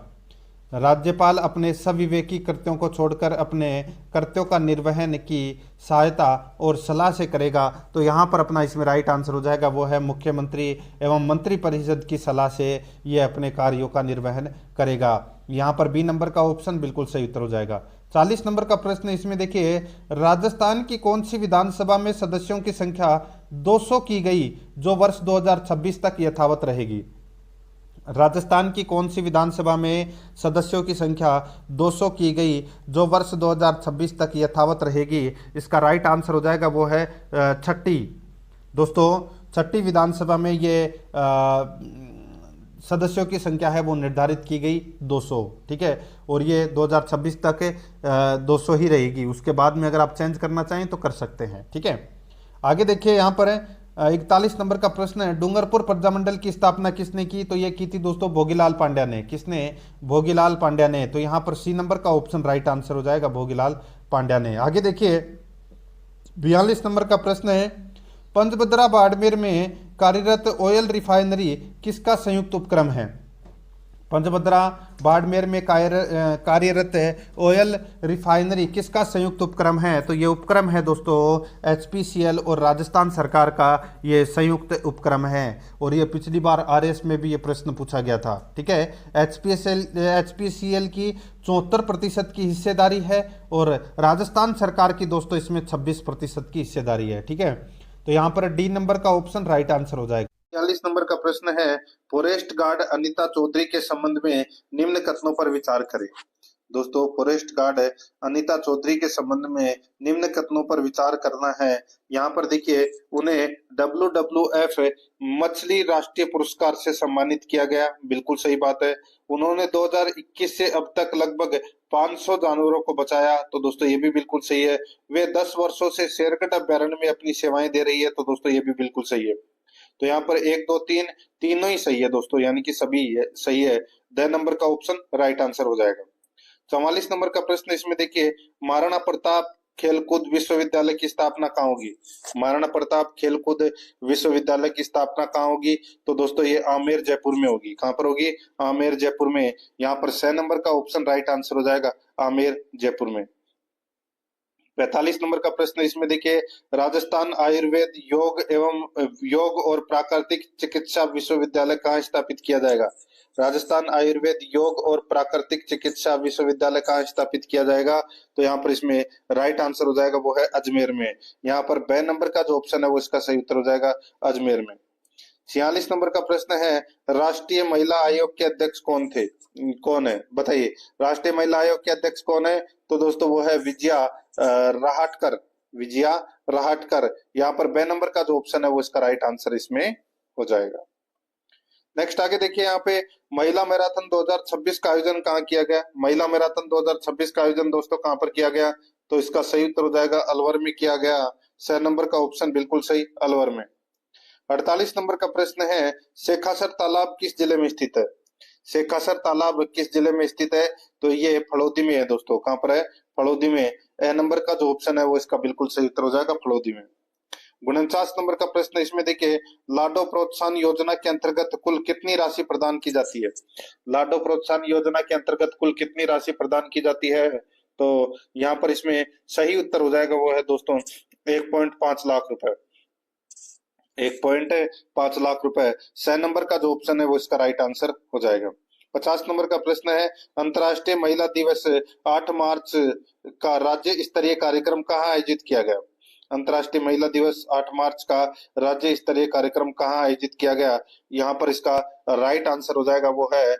राज्यपाल अपने सविवेकी कृत्यों को छोड़कर अपने कर्तव्यों का निर्वहन की सहायता और सलाह से करेगा। तो यहाँ पर अपना इसमें राइट आंसर हो जाएगा वो है मुख्यमंत्री एवं मंत्री परिषद की सलाह से ये अपने कार्यों का निर्वहन करेगा। यहाँ पर बी नंबर का ऑप्शन बिल्कुल सही उत्तर हो जाएगा। 40 नंबर का प्रश्न, इसमें देखिए राजस्थान की कौन सी विधानसभा में सदस्यों की संख्या 200 की गई, जो वर्ष 2026 तक यथावत रहेगी। राजस्थान की कौन सी विधानसभा में सदस्यों की संख्या 200 की गई, जो वर्ष 2026 तक यथावत रहेगी। इसका राइट आंसर हो जाएगा वो है छठी। दोस्तों छठी विधानसभा में ये सदस्यों की संख्या है वो निर्धारित की गई 200। ठीक है, और ये 2026 तक 200 ही रहेगी। उसके बाद में अगर आप चेंज करना चाहें तो कर सकते हैं। ठीक है, आगे देखिए यहाँ पर 41 नंबर का प्रश्न है, डूंगरपुर प्रजामंडल की स्थापना किसने की। तो ये की थी दोस्तों भोगीलाल पांड्या ने। किसने, भोगीलाल पांड्या ने। तो यहाँ पर सी नंबर का ऑप्शन राइट आंसर हो जाएगा, भोगीलाल पांड्या ने। आगे देखिए 42 नंबर का प्रश्न है, पंचभद्रा बाड़मेर में कार्यरत ऑयल रिफाइनरी किसका संयुक्त उपक्रम है। पंचभद्रा बाड़मेर में कार्यरत ऑयल रिफाइनरी किसका संयुक्त उपक्रम है। तो ये उपक्रम है दोस्तों HPCL और राजस्थान सरकार का ये संयुक्त उपक्रम है। और ये पिछली बार RS में भी ये प्रश्न पूछा गया था। ठीक है, HPCL की 74% की हिस्सेदारी है और राजस्थान सरकार की दोस्तों इसमें 26% की हिस्सेदारी है। ठीक है, तो यहाँ पर डी नंबर का ऑप्शन राइट आंसर हो जाएगा। 40 नंबर का प्रश्न है, फॉरेस्ट गार्ड अनीता चौधरी के संबंध में निम्न कथनों पर विचार करें। दोस्तों फॉरेस्ट गार्ड अनीता चौधरी के संबंध में निम्न कथनों पर विचार करना है। यहाँ पर देखिए उन्हें WWF मछली राष्ट्रीय पुरस्कार से सम्मानित किया गया, बिल्कुल सही बात है। उन्होंने 2021 से अब तक लगभग 500 जानवरों को बचाया, तो दोस्तों ये भी बिल्कुल सही है। वे 10 वर्षों से शेरकट अभ्यारण्य में अपनी सेवाएं दे रही है, तो दोस्तों ये भी बिल्कुल सही है। तो यहाँ पर 1 2 3 तीनों ही सही है दोस्तों, यानी कि सभी सही है। द नंबर का ऑप्शन राइट आंसर हो जाएगा। 44 नंबर का प्रश्न इसमें देखिए, महाराणा प्रताप खेलकूद विश्वविद्यालय की स्थापना कहाँ होगी? महाराणा प्रताप खेलकूद विश्वविद्यालय की स्थापना कहाँ होगी? तो दोस्तों ये आमेर जयपुर में होगी। कहाँ पर होगी? आमेर जयपुर में। यहाँ पर 6 नंबर का ऑप्शन राइट आंसर हो जाएगा, आमेर जयपुर में। 45 नंबर का प्रश्न इसमें देखिए, राजस्थान आयुर्वेद योग और प्राकृतिक चिकित्सा विश्वविद्यालय कहाँ स्थापित किया जाएगा? राजस्थान आयुर्वेद योग और प्राकृतिक चिकित्सा विश्वविद्यालय कहाँ स्थापित किया जाएगा? तो यहाँ पर इसमें राइट आंसर हो जाएगा वो है अजमेर में। यहाँ पर 2 नंबर का जो ऑप्शन है वो इसका सही उत्तर हो जाएगा, अजमेर में। 46 नंबर का प्रश्न है, राष्ट्रीय महिला आयोग के अध्यक्ष कौन है? बताइए, राष्ट्रीय महिला आयोग के अध्यक्ष कौन है? तो दोस्तों वो है विजया राहटकर। यहाँ पर 2 नंबर का जो ऑप्शन है वो इसका राइट आंसर इसमें हो जाएगा। नेक्स्ट आगे देखिए, यहाँ पे महिला मैराथन 2026 का आयोजन कहाँ किया गया? महिला मैराथन 2026 का आयोजन दोस्तों कहाँ पर किया गया? तो इसका सही उत्तर हो जाएगा अलवर में किया गया। 6 नंबर का ऑप्शन बिल्कुल सही, अलवर में। 48 नंबर का प्रश्न है, शेखासर तालाब किस जिले में स्थित है? शेखासर तालाब किस जिले में स्थित है? तो ये फड़ौदी में है दोस्तों। कहाँ पर है? फड़ौदी में। ए नंबर का जो ऑप्शन है वो इसका बिल्कुल सही उत्तर हो जाएगा, फड़ौदी में। 49 नंबर का प्रश्न इसमें देखिए, लाडो प्रोत्साहन योजना के अंतर्गत कुल कितनी राशि प्रदान की जाती है? लाडो प्रोत्साहन योजना के अंतर्गत कुल कितनी राशि प्रदान की जाती है? तो यहाँ पर इसमें सही उत्तर हो जाएगा वो है दोस्तों 1.5 लाख रुपए। 1.5 लाख रुपए। 6 नंबर का जो ऑप्शन है वो इसका राइट आंसर हो जाएगा। 50 नंबर का प्रश्न है, अंतर्राष्ट्रीय महिला दिवस 8 मार्च का राज्य स्तरीय कार्यक्रम कहाँ आयोजित किया गया? अंतर्राष्ट्रीय महिला दिवस 8 मार्च का राज्य स्तरीय कार्यक्रम कहाँ आयोजित किया गया? यहाँ पर इसका राइट आंसर हो जाएगा वो है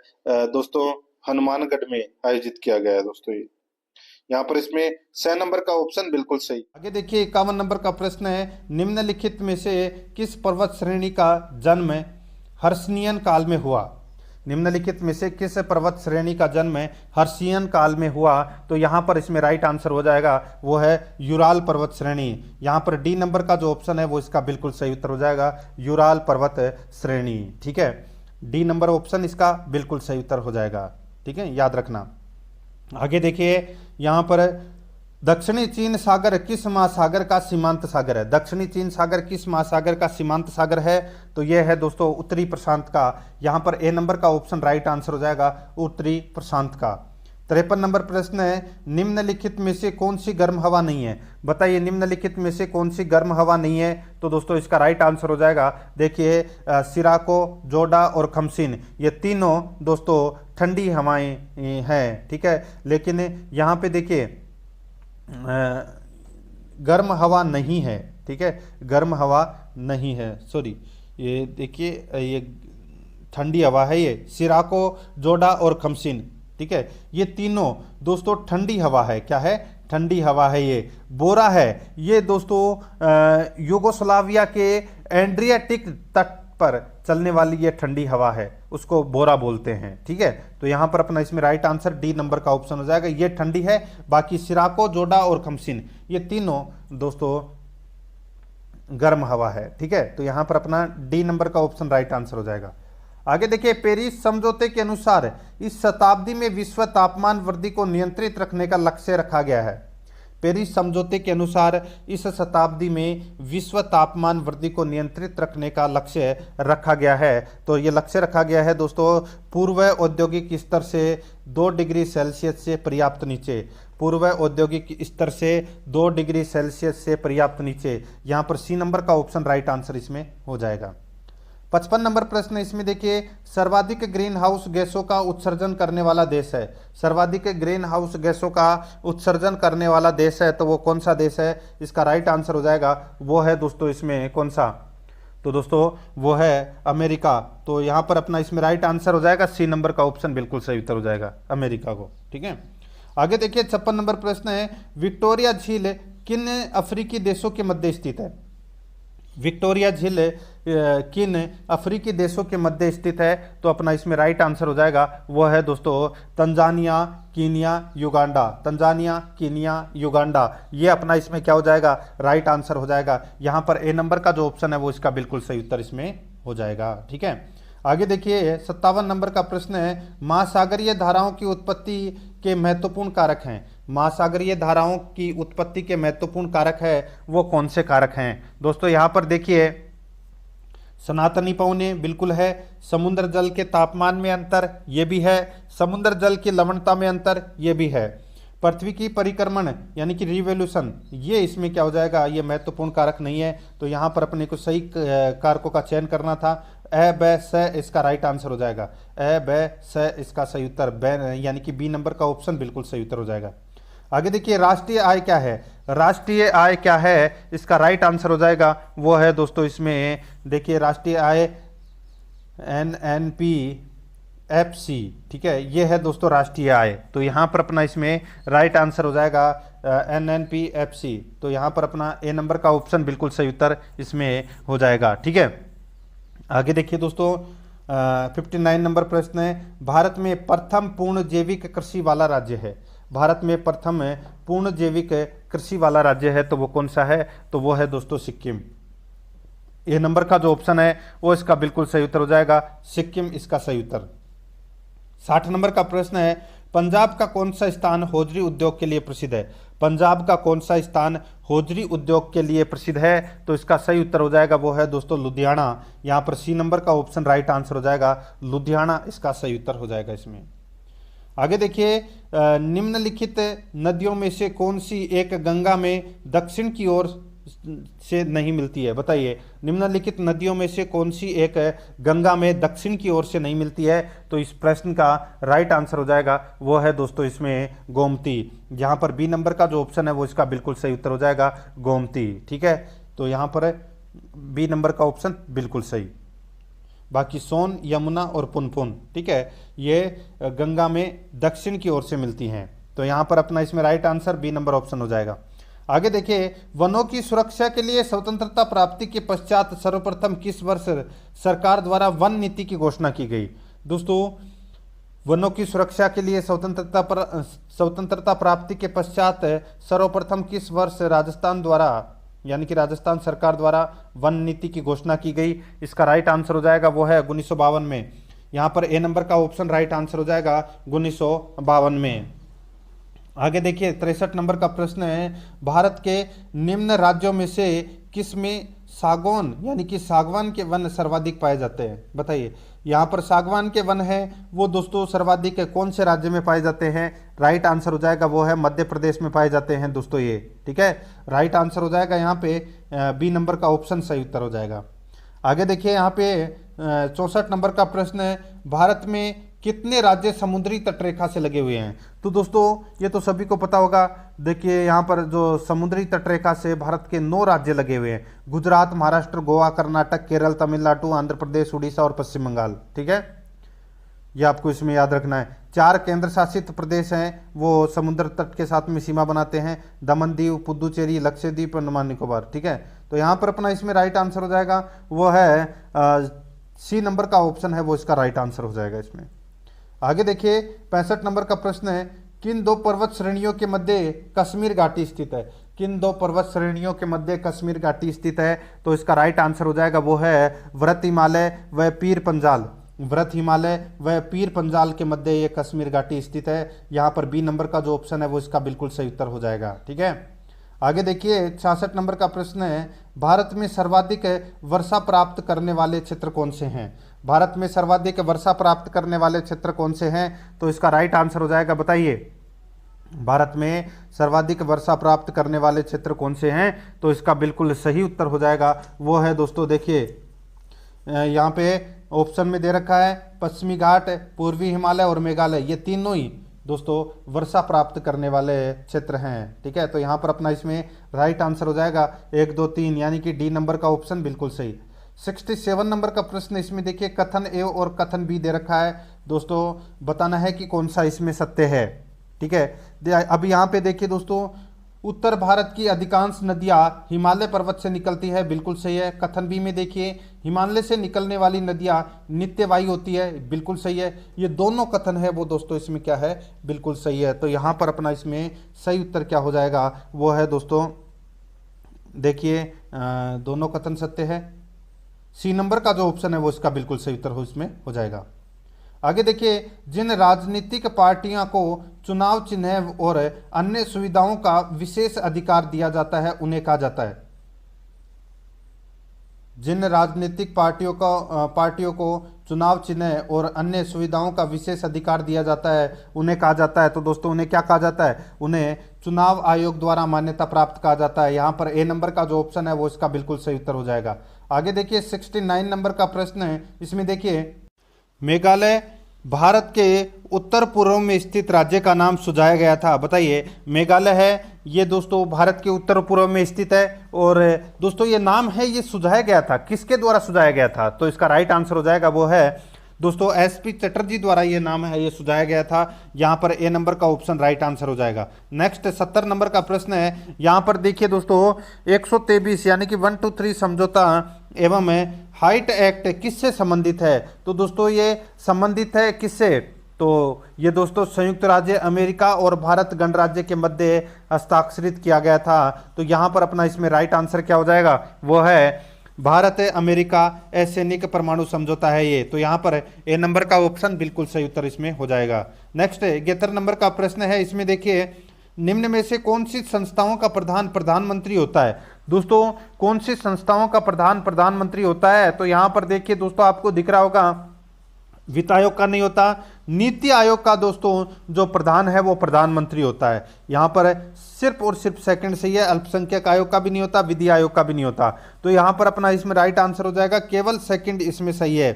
दोस्तों हनुमानगढ़ में आयोजित किया गया है दोस्तों। ये यहाँ पर इसमें 6 नंबर का ऑप्शन बिल्कुल सही। आगे देखिए 51 नंबर का प्रश्न है, निम्नलिखित में से किस पर्वत श्रेणी का जन्म हर्षणीयन काल में हुआ? निम्नलिखित में से किस पर्वत श्रेणी का जन्म हर्षणीयन काल में हुआ? तो यहाँ पर इसमें राइट आंसर हो जाएगा वो है यूराल पर्वत श्रेणी। यहाँ पर डी नंबर का जो ऑप्शन है वो इसका बिल्कुल सही उत्तर हो जाएगा, यूराल पर्वत श्रेणी। ठीक है, डी नंबर ऑप्शन इसका बिल्कुल सही उत्तर हो जाएगा। ठीक है, याद रखना। आगे देखिए, यहाँ पर दक्षिणी चीन सागर किस महासागर का सीमांत सागर है? दक्षिणी चीन सागर किस महासागर का सीमांत सागर है? तो यह है दोस्तों उत्तरी प्रशांत का। यहाँ पर ए नंबर का ऑप्शन राइट आंसर हो जाएगा, उत्तरी प्रशांत का। 53 नंबर प्रश्न है, निम्नलिखित में से कौन सी गर्म हवा नहीं है? बताइए, निम्नलिखित में से कौन सी गर्म हवा नहीं है? तो दोस्तों इसका राइट आंसर हो जाएगा, देखिए सिराको, जोडा और खमसिन, ये तीनों दोस्तों ठंडी हवाएं हैं। ठीक है, लेकिन यहाँ पे देखिए गर्म हवा नहीं है। ठीक है, गर्म हवा नहीं है, सॉरी, ये देखिए ये ठंडी हवा है, ये सिराको, जोडा और खमसिन। ठीक है, ये तीनों दोस्तों ठंडी हवा है। क्या है? ठंडी हवा है। ये बोरा है, ये दोस्तों यूगोस्लाविया के एड्रियाटिक तट पर चलने वाली ये ठंडी हवा है, उसको बोरा बोलते हैं। ठीक है, तो यहाँ पर अपना इसमें राइट आंसर डी नंबर का ऑप्शन हो जाएगा, ये ठंडी है। बाकी सिराको, जोडा और खमसिन ये तीनों दोस्तों गर्म हवा है। ठीक है, तो यहाँ पर अपना डी नंबर का ऑप्शन राइट आंसर हो जाएगा। आगे देखिए, पेरिस समझौते के अनुसार इस शताब्दी में विश्व तापमान वृद्धि को नियंत्रित रखने का लक्ष्य रखा गया है। पेरिस समझौते के अनुसार इस शताब्दी में विश्व तापमान वृद्धि को नियंत्रित रखने का लक्ष्य रखा गया है। तो ये लक्ष्य रखा गया है दोस्तों पूर्व औद्योगिक स्तर से 2 डिग्री सेल्सियस से पर्याप्त नीचे। पूर्व औद्योगिक स्तर से 2 डिग्री सेल्सियस से पर्याप्त नीचे। यहाँ पर सी नंबर का ऑप्शन राइट आंसर इसमें हो जाएगा। 55 नंबर प्रश्न इसमें देखिए, सर्वाधिक ग्रीन हाउस गैसों का उत्सर्जन करने वाला देश है। सर्वाधिक ग्रीन हाउस गैसों का उत्सर्जन करने वाला देश है, तो वो कौन सा देश है? इसका राइट आंसर हो जाएगा वो है दोस्तों इसमें कौन सा? तो दोस्तों वो है अमेरिका। तो यहाँ पर अपना इसमें राइट आंसर हो जाएगा सी नंबर का ऑप्शन बिल्कुल सही उत्तर हो जाएगा, अमेरिका को। ठीक है, आगे देखिए 56 नंबर प्रश्न है, विक्टोरिया झील किन अफ्रीकी देशों के मध्य स्थित है? विक्टोरिया झील किन अफ्रीकी देशों के मध्य स्थित है? तो अपना इसमें राइट आंसर हो जाएगा वो है दोस्तों Tanzania, Kenya, Uganda. Tanzania, Kenya, Uganda, ये अपना इसमें क्या हो जाएगा? राइट आंसर हो जाएगा। यहाँ पर ए नंबर का जो ऑप्शन है वो इसका बिल्कुल सही उत्तर इसमें हो जाएगा। ठीक है, आगे देखिए 57 नंबर का प्रश्न है, महासागरीय धाराओं की उत्पत्ति के महत्वपूर्ण कारक हैं। महासागरीय धाराओं की उत्पत्ति के महत्वपूर्ण कारक है वो कौन से कारक हैं? दोस्तों यहाँ पर देखिए, सनातनी पवने बिल्कुल है, समुद्र जल के तापमान में अंतर ये भी है, समुद्र जल की लवणता में अंतर ये भी है, पृथ्वी की परिक्रमण यानी कि रिवोल्यूशन ये इसमें क्या हो जाएगा, ये महत्वपूर्ण कारक नहीं है। तो यहाँ पर अपने को सही कारकों का चयन करना था। अ ब स इसका राइट आंसर हो जाएगा, अ ब स इसका सही उत्तर ब यानी कि बी नंबर का ऑप्शन बिल्कुल सही उत्तर हो जाएगा। आगे देखिए राष्ट्रीय आय क्या है? राष्ट्रीय आय क्या है इसका राइट आंसर हो जाएगा वो है दोस्तों, इसमें देखिए राष्ट्रीय आय NNP-FC, ठीक है, ये है दोस्तों राष्ट्रीय आय। तो यहाँ पर अपना इसमें राइट आंसर हो जाएगा NNP-FC। तो यहाँ पर अपना ए नंबर का ऑप्शन बिल्कुल सही उत्तर इसमें हो जाएगा। ठीक है, आगे देखिए दोस्तों 59 नंबर प्रश्न है, भारत में प्रथम पूर्ण जैविक कृषि वाला राज्य है। भारत में प्रथम पूर्ण जैविक कृषि वाला राज्य है तो वो कौन सा है? तो वो है दोस्तों सिक्किम। ए नंबर का जो ऑप्शन है वो इसका बिल्कुल सही उत्तर हो जाएगा, सिक्किम इसका सही उत्तर। 60 नंबर का प्रश्न है, पंजाब का कौन सा स्थान होजरी उद्योग के लिए प्रसिद्ध है? पंजाब का कौन सा स्थान होजरी उद्योग के लिए प्रसिद्ध है? तो इसका सही उत्तर हो जाएगा वो है दोस्तों लुधियाना। यहाँ पर सी नंबर का ऑप्शन राइट आंसर हो जाएगा, लुधियाना इसका सही उत्तर हो जाएगा इसमें। आगे देखिए निम्नलिखित नदियों में से कौन सी एक गंगा में दक्षिण की ओर से नहीं मिलती है? बताइए, निम्नलिखित नदियों में से कौन सी एक गंगा में दक्षिण की ओर से नहीं मिलती है? तो इस प्रश्न का राइट आंसर हो जाएगा वो है दोस्तों इसमें गोमती। जहां पर बी नंबर का जो ऑप्शन है वो इसका बिल्कुल सही उत्तर हो जाएगा गोमती। ठीक है, तो यहां पर बी नंबर का ऑप्शन बिल्कुल सही। बाकी सोन, यमुना और पुनपुन, ठीक है, ये गंगा में दक्षिण की ओर से मिलती हैं। तो यहाँ पर अपना इसमें right answer B number option हो जाएगा। आगे देखिए वनों की सुरक्षा के लिए स्वतंत्रता प्राप्ति के पश्चात सर्वप्रथम किस वर्ष सरकार द्वारा वन नीति की घोषणा की गई? दोस्तों वनों की सुरक्षा के लिए स्वतंत्रता प्राप्ति के पश्चात सर्वप्रथम किस वर्ष राजस्थान द्वारा यानी कि राजस्थान सरकार द्वारा वन नीति की घोषणा की गई? इसका राइट आंसर हो जाएगा वो है 1952 में। यहाँ पर ए नंबर का ऑप्शन राइट आंसर हो जाएगा 1952 में। आगे देखिए 63 नंबर का प्रश्न है, भारत के निम्न राज्यों में से किस में सागौन यानी कि सागवान के वन सर्वाधिक पाए जाते हैं? बताइए, यहाँ पर सागवान के वन है वो दोस्तों सर्वाधिक कौन से राज्य में पाए जाते हैं? राइट आंसर हो जाएगा वो है मध्य प्रदेश में पाए जाते हैं दोस्तों ये। ठीक है, राइट आंसर हो जाएगा यहाँ पे बी नंबर का ऑप्शन सही उत्तर हो जाएगा। आगे देखिए यहाँ पे 64 नंबर का प्रश्न है, भारत में कितने राज्य समुद्री तटरेखा से लगे हुए हैं? तो दोस्तों ये तो सभी को पता होगा। देखिए यहाँ पर जो समुद्री तटरेखा से भारत के 9 राज्य लगे हुए हैं, गुजरात, महाराष्ट्र, गोवा, कर्नाटक, केरल, तमिलनाडु, आंध्र प्रदेश, उड़ीसा और पश्चिम बंगाल। ठीक है, ये आपको इसमें याद रखना है। 4 केंद्र शासित प्रदेश हैं वो समुद्र तट के साथ में सीमा बनाते हैं, दमन दीव, पुदुचेरी, लक्षद्वीप, अंडमान निकोबार। ठीक है, तो यहाँ पर अपना इसमें राइट आंसर हो जाएगा वो है सी नंबर का ऑप्शन है वो इसका राइट आंसर हो जाएगा इसमें। आगे देखिए 65 नंबर का प्रश्न है, किन 2 पर्वत श्रेणियों के मध्य कश्मीर घाटी स्थित है? किन 2 पर्वत श्रेणियों के मध्य कश्मीर घाटी स्थित है? तो इसका राइट आंसर हो जाएगा वो है व्रत हिमालय व पीर पंजाल। व्रत हिमालय व पीर पंजाल के मध्य ये कश्मीर घाटी स्थित है। यहाँ पर बी नंबर का जो ऑप्शन है वो इसका बिल्कुल सही उत्तर हो जाएगा। ठीक है, आगे देखिए 66 नंबर का प्रश्न है, भारत में सर्वाधिक वर्षा प्राप्त करने वाले क्षेत्र कौन से हैं? भारत में सर्वाधिक वर्षा प्राप्त करने वाले क्षेत्र कौन से हैं? तो इसका राइट आंसर हो जाएगा, बताइए, भारत में सर्वाधिक वर्षा प्राप्त करने वाले क्षेत्र कौन से हैं? तो इसका बिल्कुल सही उत्तर हो जाएगा वो है दोस्तों, देखिए यहाँ पे ऑप्शन में दे रखा है पश्चिमी घाट, पूर्वी हिमालय और मेघालय, ये तीनों ही दोस्तों वर्षा प्राप्त करने वाले क्षेत्र हैं। ठीक है, तो यहाँ पर अपना इसमें राइट आंसर हो जाएगा 1, 2, 3 यानी कि डी नंबर का ऑप्शन बिल्कुल सही। 67 नंबर का प्रश्न, इसमें देखिए कथन ए और कथन बी दे रखा है दोस्तों, बताना है कि कौन सा इसमें सत्य है। ठीक है, अब यहाँ पे देखिए दोस्तों, उत्तर भारत की अधिकांश नदियां हिमालय पर्वत से निकलती है, बिल्कुल सही है। कथन बी में देखिए हिमालय से निकलने वाली नदियां नित्यवायी होती है, बिल्कुल सही है। ये दोनों कथन है वो दोस्तों इसमें क्या है, बिल्कुल सही है। तो यहाँ पर अपना इसमें सही उत्तर क्या हो जाएगा वो है दोस्तों, देखिए दोनों कथन सत्य है। सी नंबर का जो ऑप्शन है वो इसका बिल्कुल सही उत्तर हो इसमें हो जाएगा। आगे देखिए, जिन राजनीतिक पार्टियों को चुनाव चिन्ह और अन्य सुविधाओं का विशेष अधिकार दिया जाता है उन्हें कहा जाता है। जिन राजनीतिक पार्टियों को चुनाव चिन्ह और अन्य सुविधाओं का विशेष अधिकार दिया जाता है उन्हें कहा जाता है, तो दोस्तों उन्हें क्या कहा जाता है, उन्हें चुनाव आयोग द्वारा मान्यता प्राप्त कहा जाता है। यहाँ पर ए नंबर का जो ऑप्शन है वो इसका बिल्कुल सही उत्तर हो जाएगा। आगे देखिए 69 नंबर का प्रश्न है, इसमें देखिए मेघालय भारत के उत्तर पूर्व में स्थित राज्य का नाम सुझाया गया था। बताइए, मेघालय है ये दोस्तों भारत के उत्तर पूर्व में स्थित है, और दोस्तों ये नाम है ये सुझाया गया था, किसके द्वारा सुझाया गया था, तो इसका राइट आंसर हो जाएगा वो है दोस्तों एसपी चटर्जी द्वारा ये नाम है ये सुझाया गया था। यहाँ पर ए नंबर का ऑप्शन राइट आंसर हो जाएगा। नेक्स्ट 70 नंबर का प्रश्न है, यहाँ पर देखिए दोस्तों 123 यानी कि 123 समझौता एवं हाइट एक्ट किससे संबंधित है, तो दोस्तों ये संबंधित है किससे, तो ये दोस्तों संयुक्त राज्य अमेरिका और भारत गणराज्य के मध्य हस्ताक्षरित किया गया था। तो यहाँ पर अपना इसमें राइट आंसर क्या हो जाएगा, वो है भारत अमेरिका असैनिक परमाणु समझौता है ये। तो यहाँ पर ए नंबर का ऑप्शन बिल्कुल सही उत्तर इसमें हो जाएगा। नेक्स्ट 71 नंबर का प्रश्न है, इसमें देखिए निम्न में से कौन सी संस्थाओं का प्रधान प्रधानमंत्री होता है। दोस्तों कौन सी संस्थाओं का प्रधान प्रधानमंत्री होता है, तो यहाँ पर देखिए दोस्तों आपको दिख रहा होगा वित्त आयोग का नहीं होता, नीति आयोग का दोस्तों जो प्रधान है वो प्रधानमंत्री होता है। यहाँ पर सिर्फ और सिर्फ सेकंड सही है, अल्पसंख्यक आयोग का भी नहीं होता, विधि आयोग का भी नहीं होता। तो यहाँ पर अपना इसमें राइट आंसर हो जाएगा, केवल सेकंड इसमें सही है।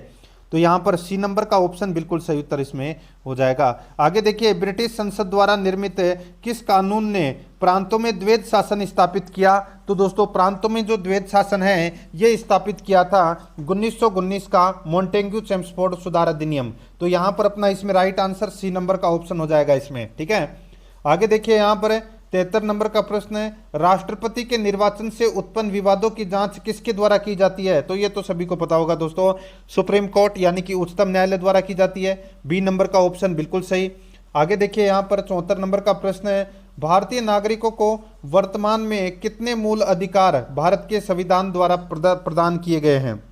तो यहाँ पर सी नंबर का ऑप्शन बिल्कुल सही उत्तर इसमें हो जाएगा। आगे देखिए, ब्रिटिश संसद द्वारा निर्मित किस कानून ने प्रांतों में द्वैध शासन स्थापित किया, तो दोस्तों प्रांतों में जो द्वैध शासन है ये स्थापित किया था 1919 का मॉन्टेग्यू चेम्सफोर्ड सुधार अधिनियम। तो यहाँ पर अपना इसमें राइट आंसर सी नंबर का ऑप्शन हो जाएगा इसमें, ठीक है। आगे देखिए यहाँ पर 73 नंबर का प्रश्न है, राष्ट्रपति के निर्वाचन से उत्पन्न विवादों की जांच किसके द्वारा की जाती है, तो ये तो सभी को पता होगा दोस्तों, सुप्रीम कोर्ट यानी कि उच्चतम न्यायालय द्वारा की जाती है। बी नंबर का ऑप्शन बिल्कुल सही। आगे देखिए यहाँ पर 74 नंबर का प्रश्न है, भारतीय नागरिकों को वर्तमान में कितने मूल अधिकार भारत के संविधान द्वारा प्रदान किए गए हैं।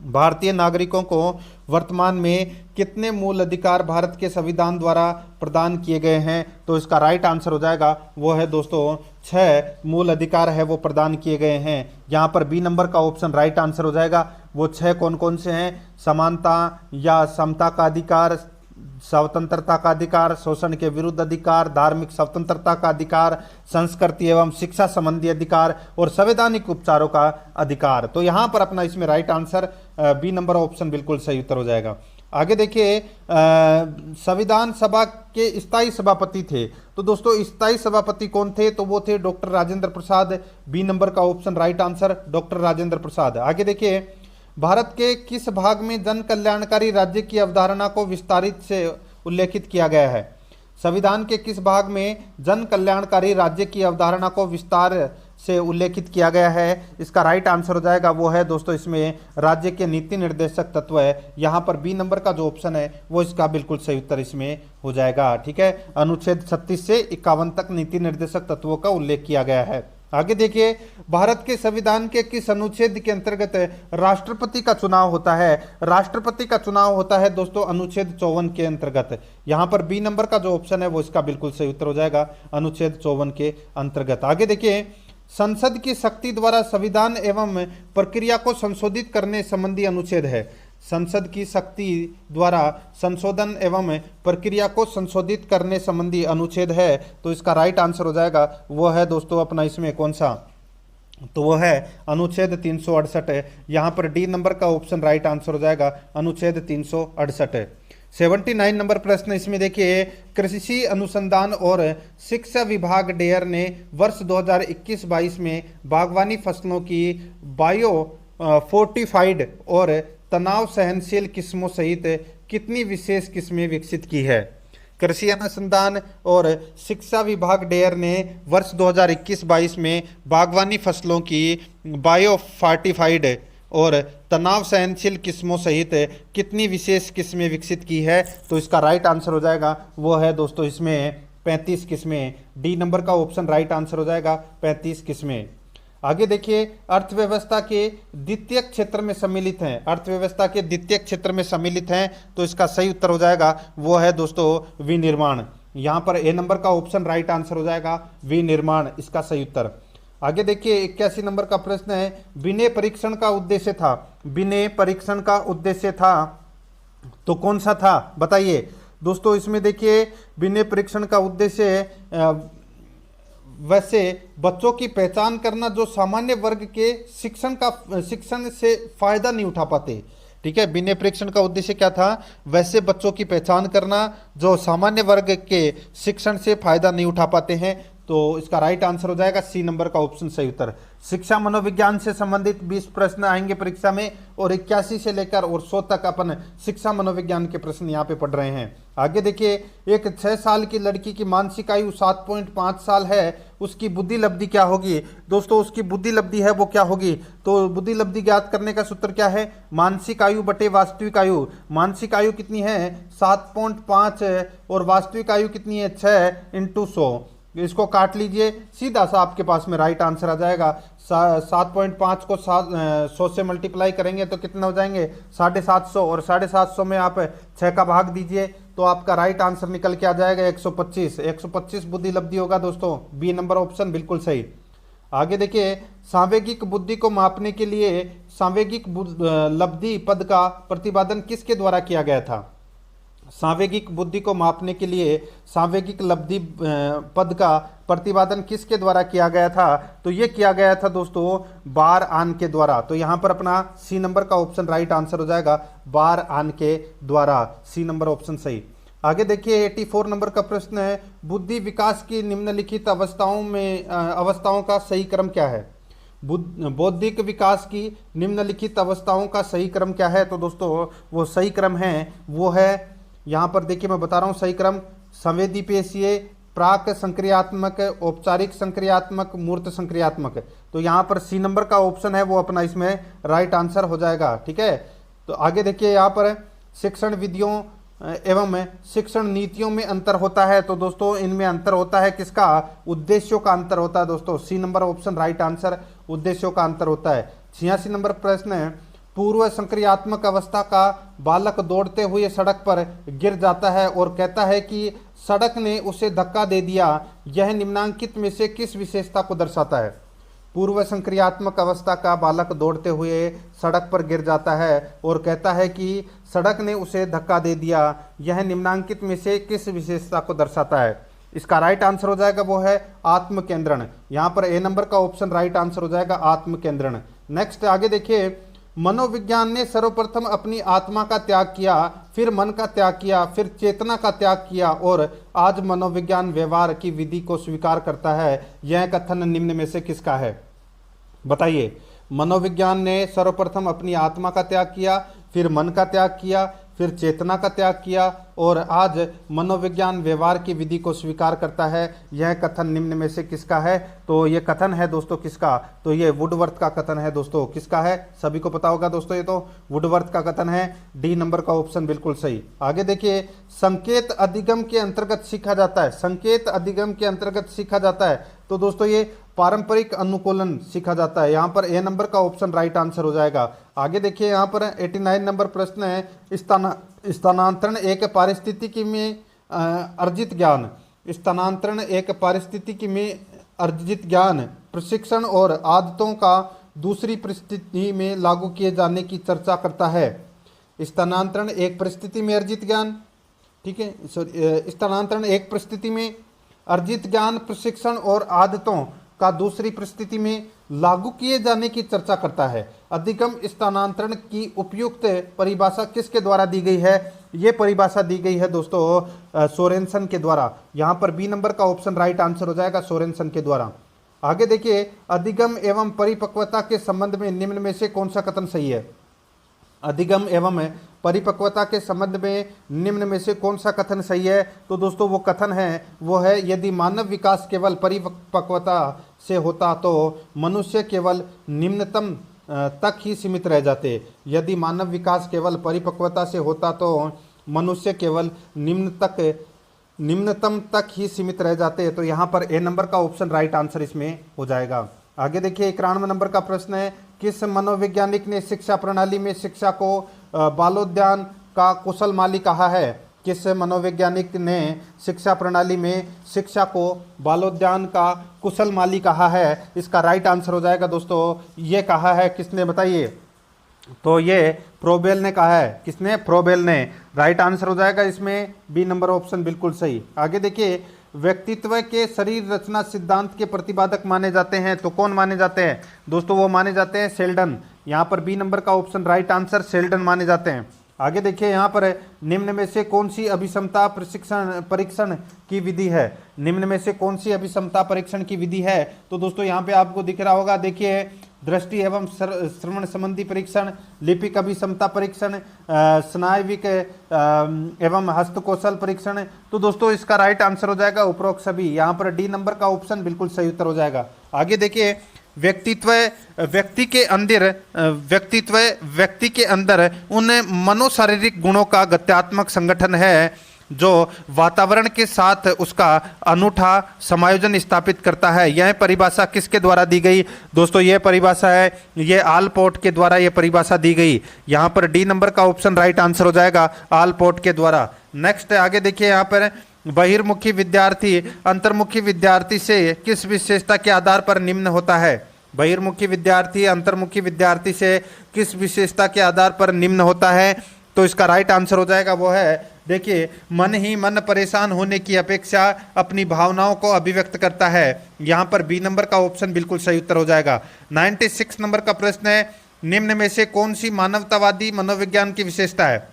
भारतीय नागरिकों को वर्तमान में कितने मूल अधिकार भारत के संविधान द्वारा प्रदान किए गए हैं, तो इसका राइट आंसर हो जाएगा वो है दोस्तों 6 मूल अधिकार है वो प्रदान किए गए हैं। यहाँ पर बी नंबर का ऑप्शन राइट आंसर हो जाएगा। वो 6 कौन कौन से हैं, समानता या समता का अधिकार, स्वतंत्रता का अधिकार, शोषण के विरुद्ध अधिकार, धार्मिक स्वतंत्रता का अधिकार, संस्कृति एवं शिक्षा संबंधी अधिकार और संवैधानिक उपचारों का अधिकार। तो यहाँ पर अपना इसमें right answer B number option बिल्कुल सही उत्तर हो जाएगा। आगे देखिए संविधान सभा के स्थायी सभापति थे, तो दोस्तों स्थायी सभापति कौन थे, तो वो थे doctor Rajendra Prasad. B number का option right answer doctor Rajendra Prasad. आगे देखिए, भारत के किस भाग में जन कल्याणकारी राज्य की अवधारणा को विस्तारित से उल्लेखित किया गया है। संविधान के किस भाग में जन कल्याणकारी राज्य की अवधारणा को विस्तार से उल्लेखित किया गया है, इसका राइट आंसर हो जाएगा वो है दोस्तों इसमें राज्य के नीति निर्देशक तत्व है। यहाँ पर बी नंबर का जो ऑप्शन है वो इसका बिल्कुल सही उत्तर इसमें हो जाएगा, ठीक है। अनुच्छेद 36 से 51 तक नीति निर्देशक तत्वों का उल्लेख किया गया है। आगे देखिए, भारत के संविधान के किस अनुच्छेद के अंतर्गत राष्ट्रपति का चुनाव होता है। राष्ट्रपति का चुनाव होता है दोस्तों अनुच्छेद 54 के अंतर्गत। यहाँ पर बी नंबर का जो ऑप्शन है वो इसका बिल्कुल सही उत्तर हो जाएगा, अनुच्छेद 54 के अंतर्गत। आगे देखिए, संसद की शक्ति द्वारा संविधान एवं प्रक्रिया को संशोधित करने संबंधी अनुच्छेद है। संसद की शक्ति द्वारा संशोधन एवं प्रक्रिया को संशोधित करने संबंधी अनुच्छेद है, तो इसका राइट आंसर हो जाएगा वो है दोस्तों अपना इसमें कौन सा, तो वो है अनुच्छेद 368 है। यहाँ पर डी नंबर का ऑप्शन राइट आंसर हो जाएगा, अनुच्छेद 368 है। 79 नंबर प्रश्न इसमें देखिए, कृषि अनुसंधान और शिक्षा विभाग डेयर ने वर्ष 2021-22 में बागवानी फसलों की बायो फोर्टिफाइड और तनाव सहनशील किस्मों सहित कितनी विशेष किस्में विकसित की है। कृषि अनुसंधान और शिक्षा विभाग डेयर ने वर्ष 2021-22 में बागवानी फसलों की बायो फोर्टिफाइड और तनाव सहनशील किस्मों सहित कितनी विशेष किस्में विकसित की है, तो इसका राइट आंसर हो जाएगा वो है दोस्तों इसमें 35 किस्में। डी नंबर का ऑप्शन राइट आंसर हो जाएगा 35 किस्में। आगे देखिए, अर्थव्यवस्था के द्वितीय क्षेत्र में सम्मिलित हैं, अर्थव्यवस्था के द्वितीय क्षेत्र में सम्मिलित हैं, तो इसका सही उत्तर हो जाएगा वो है दोस्तों विनिर्माण। यहाँ पर ए नंबर का ऑप्शन राइट आंसर हो जाएगा विनिर्माण, इसका सही उत्तर। आगे देखिए 81 नंबर का प्रश्न है, विनय परीक्षण का उद्देश्य था, विनय परीक्षण का उद्देश्य था तो कौन सा था बताइए दोस्तों। इसमें देखिए विनय परीक्षण का उद्देश्य वैसे बच्चों की पहचान करना जो सामान्य वर्ग के शिक्षण से फायदा नहीं उठा पाते। ठीक है, विनय परीक्षण का उद्देश्य क्या था, वैसे बच्चों की पहचान करना जो सामान्य वर्ग के शिक्षण से फायदा नहीं उठा पाते हैं, तो इसका राइट आंसर हो जाएगा सी नंबर का ऑप्शन सही उत्तर। शिक्षा मनोविज्ञान से संबंधित 20 प्रश्न आएंगे परीक्षा में और 81 से लेकर और 100 तक अपन शिक्षा मनोविज्ञान के प्रश्न यहाँ पे पढ़ रहे हैं। आगे देखिए, एक 6 साल की लड़की की मानसिक आयु 7.5 साल है, उसकी बुद्धि लब्धि क्या होगी दोस्तों, उसकी बुद्धि लब्धि है वो क्या होगी, तो बुद्धि लब्धि ज्ञात करने का सूत्र क्या है, मानसिक आयु बटे वास्तविक आयु। मानसिक आयु कितनी है 7.5 और वास्तविक आयु कितनी है 6 × 100, इसको काट लीजिए, सीधा सा आपके पास में राइट आंसर आ जाएगा। 7.5 को 100 से मल्टीप्लाई करेंगे तो कितना हो जाएंगे 750, और 750 में आप 6 का भाग दीजिए तो आपका राइट आंसर निकल के आ जाएगा 125। 125 बुद्धि लब्धि होगा दोस्तों, बी नंबर ऑप्शन बिल्कुल सही। आगे देखिए, सांवेगिक बुद्धि को मापने के लिए सांवेगिक लब्धि पद का प्रतिपादन किसके द्वारा किया गया था। सांवेगिक बुद्धि को मापने के लिए सांवेगिक लब्धि पद का प्रतिपादन किसके द्वारा किया गया था, तो ये किया गया था दोस्तों बार आन के द्वारा। तो यहाँ पर अपना सी नंबर का ऑप्शन राइट आंसर हो जाएगा बार आन के द्वारा, सी नंबर ऑप्शन सही। आगे देखिए 84 नंबर का प्रश्न है, बुद्धि विकास की निम्नलिखित अवस्थाओं का सही क्रम क्या है। बौद्धिक विकास की निम्नलिखित अवस्थाओं का सही क्रम क्या है, तो दोस्तों वो सही क्रम है वो है, यहाँ पर देखिए मैं बता रहा हूँ सही क्रम, संवेदीपेशीय, प्राक संक्रियात्मक, औपचारिक संक्रियात्मक, मूर्त संक्रियात्मक। तो यहाँ पर सी नंबर का ऑप्शन है वो अपना इसमें राइट आंसर हो जाएगा। ठीक है, तो आगे देखिए यहाँ पर शिक्षण विधियों एवं शिक्षण नीतियों में अंतर होता है, तो दोस्तों इनमें अंतर होता है किसका, उद्देश्यों का अंतर होता है दोस्तों, C number option right answer, उद्देश्यों का अंतर होता है। 86 नंबर प्रश्न है, पूर्व संक्रियात्मक अवस्था का बालक दौड़ते हुए सड़क पर गिर जाता है और कहता है कि सड़क ने उसे धक्का दे दिया, यह निम्नांकित में से किस विशेषता को दर्शाता है। पूर्व संक्रियात्मक अवस्था का बालक दौड़ते हुए सड़क पर गिर जाता है और कहता है कि सड़क ने उसे धक्का दे दिया, यह निम्नांकित में से किस विशेषता को दर्शाता है। इसका राइट आंसर हो जाएगा वो है आत्मकेंद्रण, यहाँ पर ए नंबर का ऑप्शन राइट आंसर हो जाएगा आत्मकेंद्रण। नेक्स्ट आगे देखिए, मनोविज्ञान ने सर्वप्रथम अपनी आत्मा का त्याग किया, फिर मन का त्याग किया, फिर चेतना का त्याग किया और आज मनोविज्ञान व्यवहार की विधि को स्वीकार करता है, यह कथन निम्न में से किसका है बताइए। मनोविज्ञान ने सर्वप्रथम अपनी आत्मा का त्याग किया, फिर मन का त्याग किया, फिर चेतना का त्याग किया और आज मनोविज्ञान व्यवहार की विधि को स्वीकार करता है, यह कथन निम्न में से किसका है। तो ये कथन है दोस्तों किसका, तो ये वुडवर्थ का कथन है दोस्तों, किसका है सभी को पता होगा दोस्तों, ये तो वुडवर्थ का कथन है, डी नंबर का ऑप्शन बिल्कुल सही। आगे देखिए, संकेत अधिगम के अंतर्गत सीखा जाता है, संकेत अधिगम के अंतर्गत सीखा जाता है, तो दोस्तों ये पारंपरिक अनुकूलन सीखा जाता है, यहाँ पर ए नंबर का ऑप्शन राइट आंसर हो जाएगा। आगे देखिए यहाँ पर 89 नंबर प्रश्न है, स्थानांतरण एक पारिस्थितिकी में अर्जित ज्ञान, स्थानांतरण एक पारिस्थितिकी में अर्जित ज्ञान, प्रशिक्षण और आदतों का दूसरी परिस्थिति में लागू किए जाने की चर्चा करता है। स्थानांतरण एक परिस्थिति में अर्जित ज्ञान, ठीक है, स्थानांतरण एक परिस्थिति में अर्जित ज्ञान, प्रशिक्षण और आदतों का दूसरी परिस्थिति में लागू किए जाने की चर्चा करता है। अधिगम स्थानांतरण की उपयुक्त परिभाषा किसके द्वारा दी गई है, ये परिभाषा दी गई है दोस्तों सोरेनसन के द्वारा, यहाँ पर बी नंबर का ऑप्शन राइट आंसर हो जाएगा सोरेनसन के द्वारा। आगे देखिए, अधिगम एवं परिपक्वता के संबंध में निम्न में से कौन सा कथन सही है। अधिगम एवं परिपक्वता के संबंध में निम्न में से कौन सा कथन सही है, तो दोस्तों वो कथन है वो है, यदि मानव विकास केवल परिपक्वता से होता तो मनुष्य केवल निम्नतम तक ही सीमित रह जाते। यदि मानव विकास केवल परिपक्वता से होता तो मनुष्य केवल निम्नतम तक ही सीमित रह जाते। तो यहाँ पर ए नंबर का ऑप्शन राइट आंसर इसमें हो जाएगा। आगे देखिए 91 नंबर का प्रश्न है, किस मनोवैज्ञानिक ने शिक्षा प्रणाली में शिक्षा को बालोद्यान का कुशल माली कहा है? किस मनोवैज्ञानिक ने शिक्षा प्रणाली में शिक्षा को बालोद्यान का कुशल माली कहा है? इसका राइट आंसर हो जाएगा दोस्तों, ये कहा है किसने बताइए? तो ये फ्रोबेल ने कहा है। किसने? फ्रोबेल ने। राइट आंसर हो जाएगा इसमें बी नंबर ऑप्शन बिल्कुल सही। आगे देखिए, व्यक्तित्व के शरीर रचना सिद्धांत के प्रतिपादक माने जाते हैं तो कौन माने जाते हैं? दोस्तों वो माने जाते हैं शेल्डन। यहाँ पर बी नंबर का ऑप्शन राइट आंसर, शेल्डन माने जाते हैं। आगे देखिए, यहाँ पर निम्न में से कौन सी अभिक्षमता परीक्षण की विधि है? निम्न में से कौन सी अभिक्षमता परीक्षण की विधि है? तो दोस्तों यहाँ पे आपको दिख रहा होगा, देखिए, दृष्टि एवं श्रवण संबंधी परीक्षण, लिपिक अभिक्षमता परीक्षण, स्नायविक एवं हस्तकौशल परीक्षण। तो दोस्तों इसका राइट आंसर हो जाएगा उपरोक्त सभी। यहाँ पर डी नंबर का ऑप्शन बिल्कुल सही उत्तर हो जाएगा। आगे देखिए, व्यक्ति के अंदर उन मनोशारीरिक गुणों का गत्यात्मक संगठन है जो वातावरण के साथ उसका अनूठा समायोजन स्थापित करता है। यह परिभाषा किसके द्वारा दी गई? दोस्तों ये परिभाषा है, ये आलपोर्ट के द्वारा यह परिभाषा दी गई। यहाँ पर डी नंबर का ऑप्शन राइट आंसर हो जाएगा, आलपोर्ट के द्वारा। नेक्स्ट आगे देखिए, यहाँ पर बहिर्मुखी विद्यार्थी अंतर्मुखी विद्यार्थी से किस विशेषता के आधार पर निम्न होता है? बहिर्मुखी विद्यार्थी अंतर्मुखी विद्यार्थी से किस विशेषता के आधार पर निम्न होता है? तो इसका राइट आंसर हो जाएगा, वो है, देखिए, मन ही मन परेशान होने की अपेक्षा अपनी भावनाओं को अभिव्यक्त करता है। यहाँ पर बी नंबर का ऑप्शन बिल्कुल सही उत्तर हो जाएगा। 96 नंबर का प्रश्न है, निम्न में से कौन सी मानवतावादी मनोविज्ञान की विशेषता है?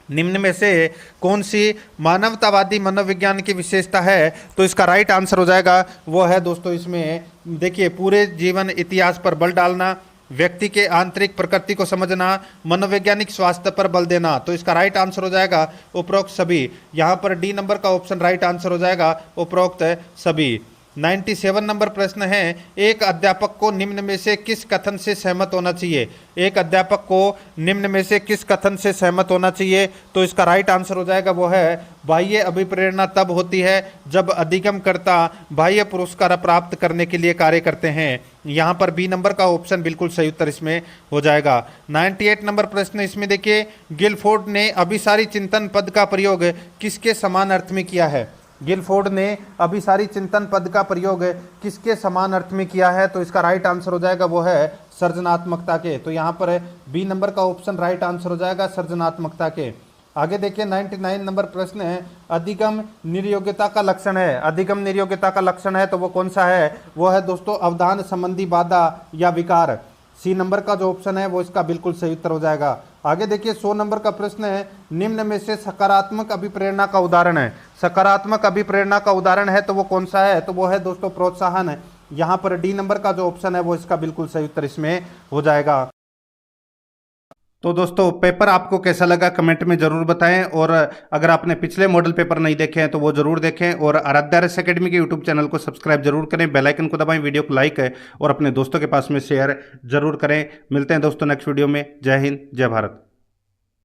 निम्न में से कौन सी मानवतावादी मनोविज्ञान की विशेषता है? तो इसका राइट आंसर हो जाएगा, वो है दोस्तों, इसमें देखिए, पूरे जीवन इतिहास पर बल डालना, व्यक्ति के आंतरिक प्रकृति को समझना, मनोवैज्ञानिक स्वास्थ्य पर बल देना। तो इसका राइट आंसर हो जाएगा उपरोक्त सभी। यहाँ पर डी नंबर का ऑप्शन राइट आंसर हो जाएगा, उपरोक्त सभी। 97 नंबर प्रश्न है, एक अध्यापक को निम्न में से किस कथन से सहमत होना चाहिए? एक अध्यापक को निम्न में से किस कथन से सहमत होना चाहिए? तो इसका राइट आंसर हो जाएगा, वो है, बाह्य अभिप्रेरणा तब होती है जब अधिगमकर्ता बाह्य पुरस्कार प्राप्त करने के लिए कार्य करते हैं। यहाँ पर बी नंबर का ऑप्शन बिल्कुल सही उत्तर इसमें हो जाएगा। 98 नंबर प्रश्न, इसमें देखिए, गिलफोर्ड ने अभिसारी चिंतन पद का प्रयोग किसके समान अर्थ में किया है? गिलफोर्ड ने अभिसारी चिंतन पद का प्रयोग किसके समान अर्थ में किया है? तो इसका राइट आंसर हो जाएगा, वो है, सृजनात्मकता के। तो यहाँ पर बी नंबर का ऑप्शन राइट आंसर हो जाएगा, सृजनात्मकता के। आगे देखिए, 99 नंबर प्रश्न है, अधिगम निर्योग्यता का लक्षण है। अधिगम निर्योग्यता का लक्षण है तो वो कौन सा है? वो है दोस्तों अवधान संबंधी बाधा या विकार। सी नंबर का जो ऑप्शन है वो इसका बिल्कुल सही उत्तर हो जाएगा। आगे देखिए, 100 नंबर का प्रश्न है, निम्न में से सकारात्मक अभिप्रेरणा का उदाहरण है। सकारात्मक अभिप्रेरणा का उदाहरण है तो वो कौन सा है? तो वो है दोस्तों प्रोत्साहन है। यहाँ पर डी नंबर का जो ऑप्शन है वो इसका बिल्कुल सही उत्तर इसमें हो जाएगा। तो दोस्तों पेपर आपको कैसा लगा कमेंट में जरूर बताएं, और अगर आपने पिछले मॉडल पेपर नहीं देखे हैं तो वो जरूर देखें, और आराध्या RS एकेडमी के यूट्यूब चैनल को सब्सक्राइब जरूर करें, बेल आइकन को दबाएं, वीडियो को लाइक और अपने दोस्तों के पास में शेयर जरूर करें। मिलते हैं दोस्तों नेक्स्ट वीडियो में। जय हिंद, जय भारत।